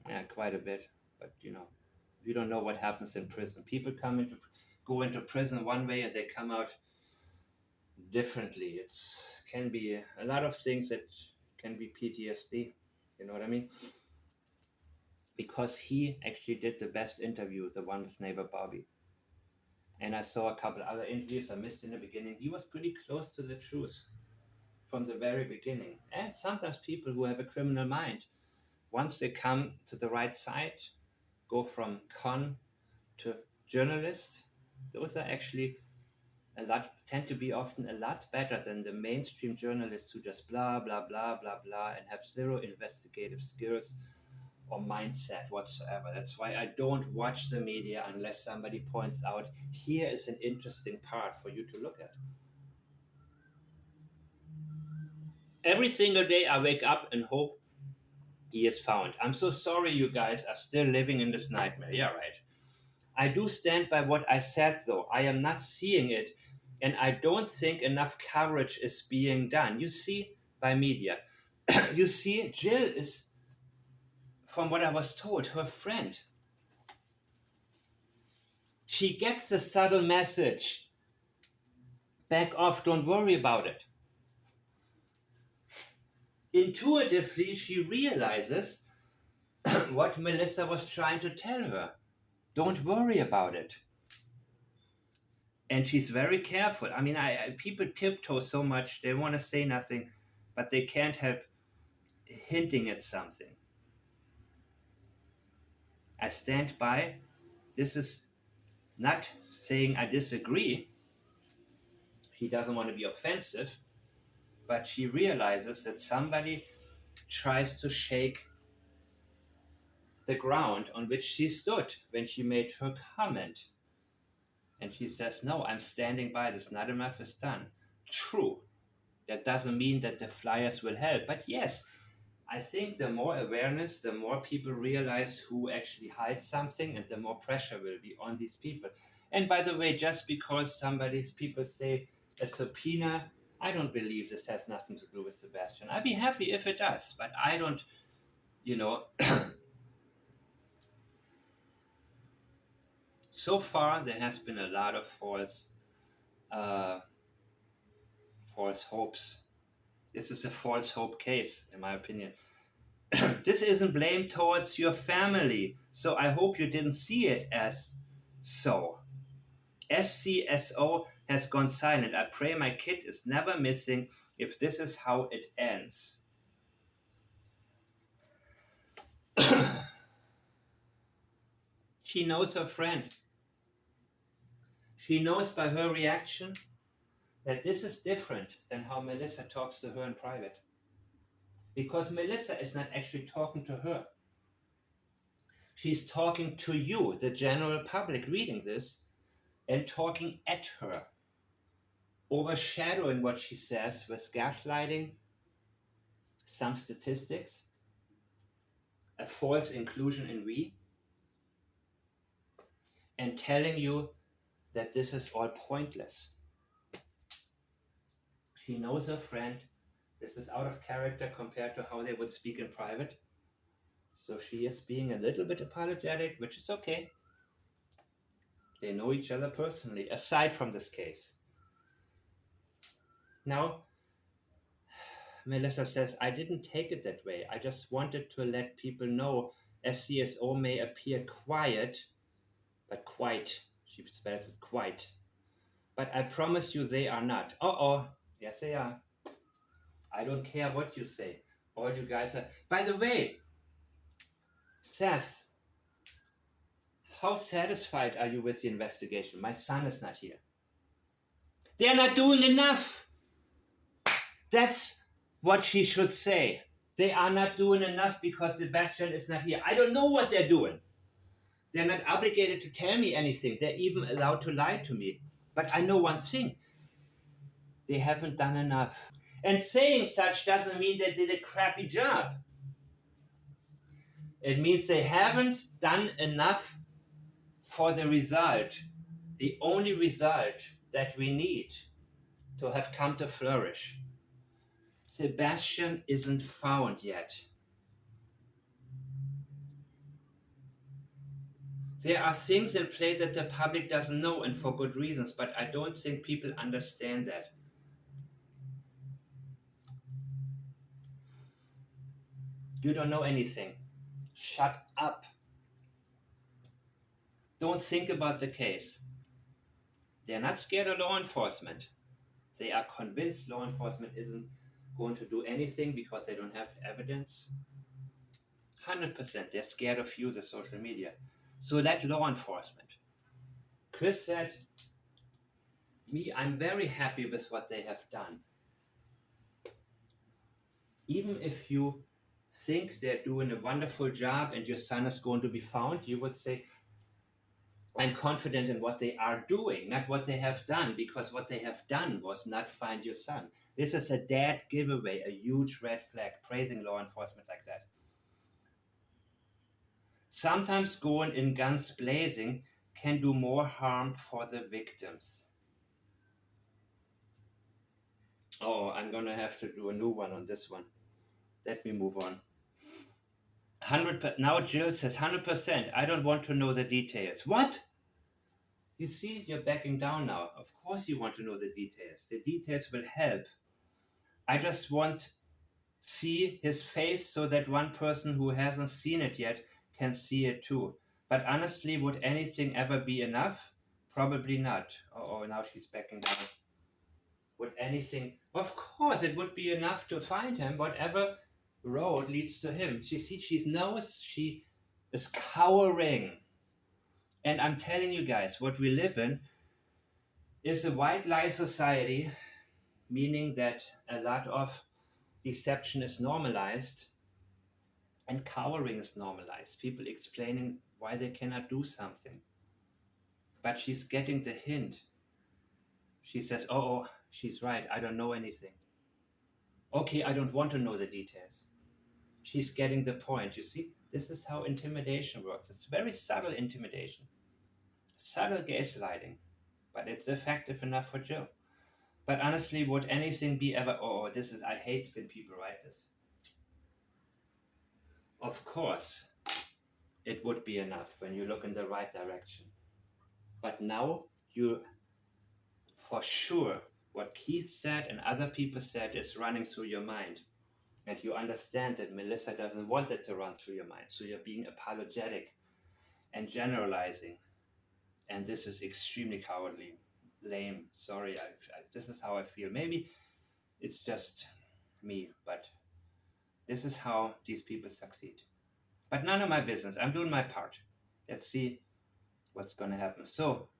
yeah, quite a bit. But you don't know what happens in prison. People go into prison one way and they come out differently. It can be a lot of things that can be PTSD. You know what I mean? Because he actually did the best interview, the one with neighbor Bobby. And I saw a couple other interviews I missed in the beginning. He was pretty close to the truth from the very beginning. And sometimes people who have a criminal mind, once they come to the right side, go from con to journalist, those are actually tend to be often a lot better than the mainstream journalists who just blah, blah, blah, blah, blah, and have zero investigative skills or mindset whatsoever. That's why I don't watch the media unless somebody points out, here is an interesting part for you to look at. Every single day I wake up and hope he is found. I'm so sorry you guys are still living in this nightmare. Yeah, right. I do stand by what I said though. I am not seeing it, and I don't think enough coverage is being done. You see, by media. You see, Jill is, from what I was told, her friend. She gets the subtle message. Back off, don't worry about it. Intuitively, she realizes what Melissa was trying to tell her. Don't worry about it. And she's very careful. I mean, people tiptoe so much, they want to say nothing, but they can't help hinting at something. I stand by. This is not saying I disagree. She doesn't want to be offensive, but she realizes that somebody tries to shake the ground on which she stood when she made her comment. And she says, no, I'm standing by this. Not enough is done. True. That doesn't mean that the flyers will help. But yes, I think the more awareness, the more people realize who actually hides something, and the more pressure will be on these people. And by the way, just because people say a subpoena, I don't believe this has nothing to do with Sebastian. I'd be happy if it does, but I don't, so far there has been a lot of false hopes. This is a false hope case, in my opinion. This isn't blame towards your family, so I hope you didn't see it as so. SCSO has gone silent. I pray my kid is never missing if this is how it ends. She knows her friend. She knows by her reaction that this is different than how Melissa talks to her in private. Because Melissa is not actually talking to her. She's talking to you, the general public, reading this and talking at her, overshadowing what she says with gaslighting, some statistics, a false inclusion in we, and telling you that this is all pointless. She knows her friend. This is out of character compared to how they would speak in private. So she is being a little bit apologetic, which is okay. They know each other personally, aside from this case. Now, Melissa says, I didn't take it that way. I just wanted to let people know SCSO may appear quiet, but quite. She spells it quite. But I promise you they are not. Yes they are. I don't care what you say. All you guys are. By the way, Seth, how satisfied are you with the investigation? My son is not here. They're not doing enough. That's what she should say. They are not doing enough because Sebastian is not here. I don't know what they're doing. They're not obligated to tell me anything. They're even allowed to lie to me. But I know one thing. They haven't done enough. And saying such doesn't mean they did a crappy job. It means they haven't done enough for the result. The only result that we need to have come to flourish. Sebastian isn't found yet. There are things in play that the public doesn't know, and for good reasons, but I don't think people understand that. You don't know anything. Shut up. Don't think about the case. They're not scared of law enforcement. They are convinced law enforcement isn't going to do anything because they don't have evidence. 100%. They're scared of you, the social media. So let law enforcement. Chris said, I'm very happy with what they have done. Even if you think they're doing a wonderful job and your son is going to be found, you would say, I'm confident in what they are doing, not what they have done, because what they have done was not find your son. This is a dead giveaway, a huge red flag, praising law enforcement like that. Sometimes going in guns blazing can do more harm for the victims. Oh, I'm gonna have to do a new one on this one. Let me move on. 100%. Now Jill says 100%. I don't want to know the details. What? You see, you're backing down now. Of course you want to know the details. The details will help. I just want see his face so that one person who hasn't seen it yet can see it too. But honestly, would anything ever be enough? Probably not. Oh, now she's backing down. Would anything... Of course, it would be enough to find him. Whatever road leads to him. She knows she is cowering. And I'm telling you guys, what we live in is a white lie society, meaning that a lot of deception is normalized and cowering is normalized. People explaining why they cannot do something. But she's getting the hint. She says, oh, she's right. I don't know anything. Okay, I don't want to know the details. She's getting the point. You see, this is how intimidation works. It's very subtle intimidation. Subtle gaslighting. But it's effective enough for Jill. But honestly, would anything be ever... Oh, this is... I hate when people write this. Of course, it would be enough when you look in the right direction. But now you, for sure, what Keith said and other people said is running through your mind. And you understand that Melissa doesn't want it to run through your mind. So you're being apologetic and generalizing. And this is extremely cowardly, lame. Sorry, this is how I feel. Maybe it's just me, but this is how these people succeed. But none of my business. I'm doing my part. Let's see what's going to happen. So,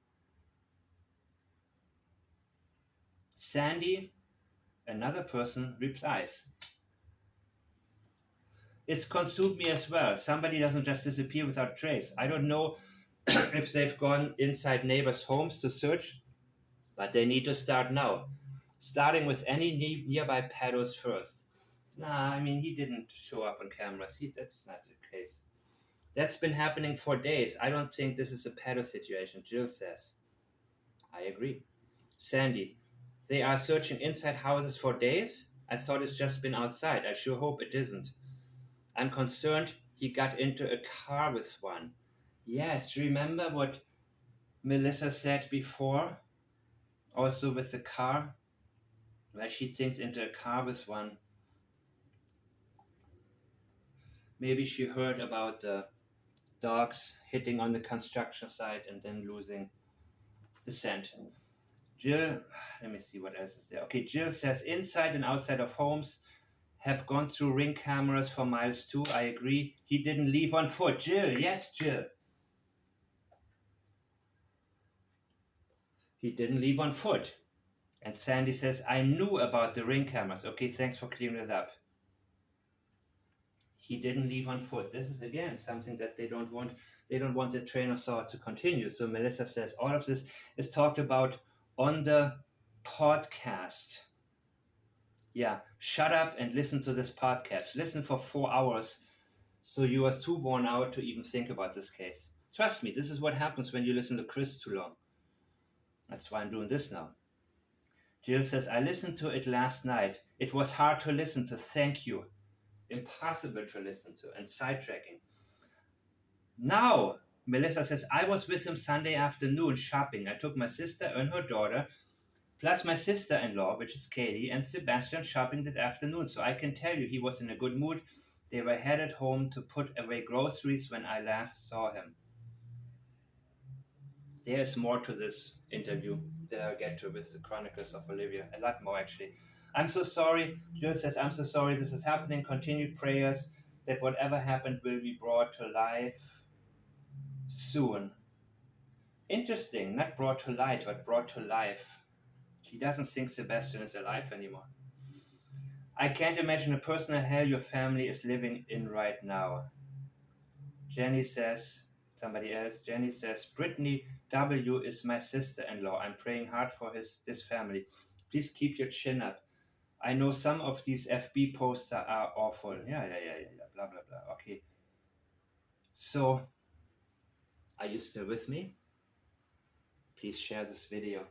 Sandy, another person, replies. It's consumed me as well. Somebody doesn't just disappear without trace. I don't know if they've gone inside neighbors' homes to search, but they need to start now. Starting with any nearby pedos first. Nah, I mean, he didn't show up on cameras. That's not the case. That's been happening for days. I don't think this is a pedo situation, Jill says. I agree. Sandy, they are searching inside houses for days? I thought it's just been outside. I sure hope it isn't. I'm concerned he got into a car with one. Yes, do you remember what Melissa said before? Also with the car? Where she thinks into a car with one. Maybe she heard about the dogs hitting on the construction site and then losing the scent. Jill, let me see what else is there. Okay, Jill says inside and outside of homes have gone through Ring cameras for miles too. I agree. He didn't leave on foot. Jill, yes, Jill. He didn't leave on foot. And Sandy says, I knew about the Ring cameras. Okay, thanks for clearing it up. He didn't leave on foot. This is, again, something that they don't want. They don't want the train of thought to continue. So Melissa says, all of this is talked about on the podcast. Yeah, shut up and listen to this podcast. Listen for 4 hours so you are too worn out to even think about this case. Trust me, this is what happens when you listen to Chris too long. That's why I'm doing this now. Jill says, I listened to it last night. It was hard to listen to. Thank you. Impossible to listen to and sidetracking. Now, Melissa says, I was with him Sunday afternoon shopping. I took my sister and her daughter, plus my sister-in-law, which is Katie, and Sebastian shopping that afternoon. So I can tell you he was in a good mood. They were headed home to put away groceries when I last saw him. There is more to this interview that I'll get to with the Chronicles of Olivia. A lot more, actually. I'm so sorry. Jill says, I'm so sorry this is happening. Continued prayers that whatever happened will be brought to life soon. Interesting. Not brought to light, but brought to life. She doesn't think Sebastian is alive anymore. I can't imagine a personal hell your family is living in right now. Jenny says, somebody else, Jenny says, Brittany W. is my sister-in-law. I'm praying hard for this family. Please keep your chin up. I know some of these FB posts are awful. Yeah, blah, blah, blah. Okay. So, are you still with me? Please share this video.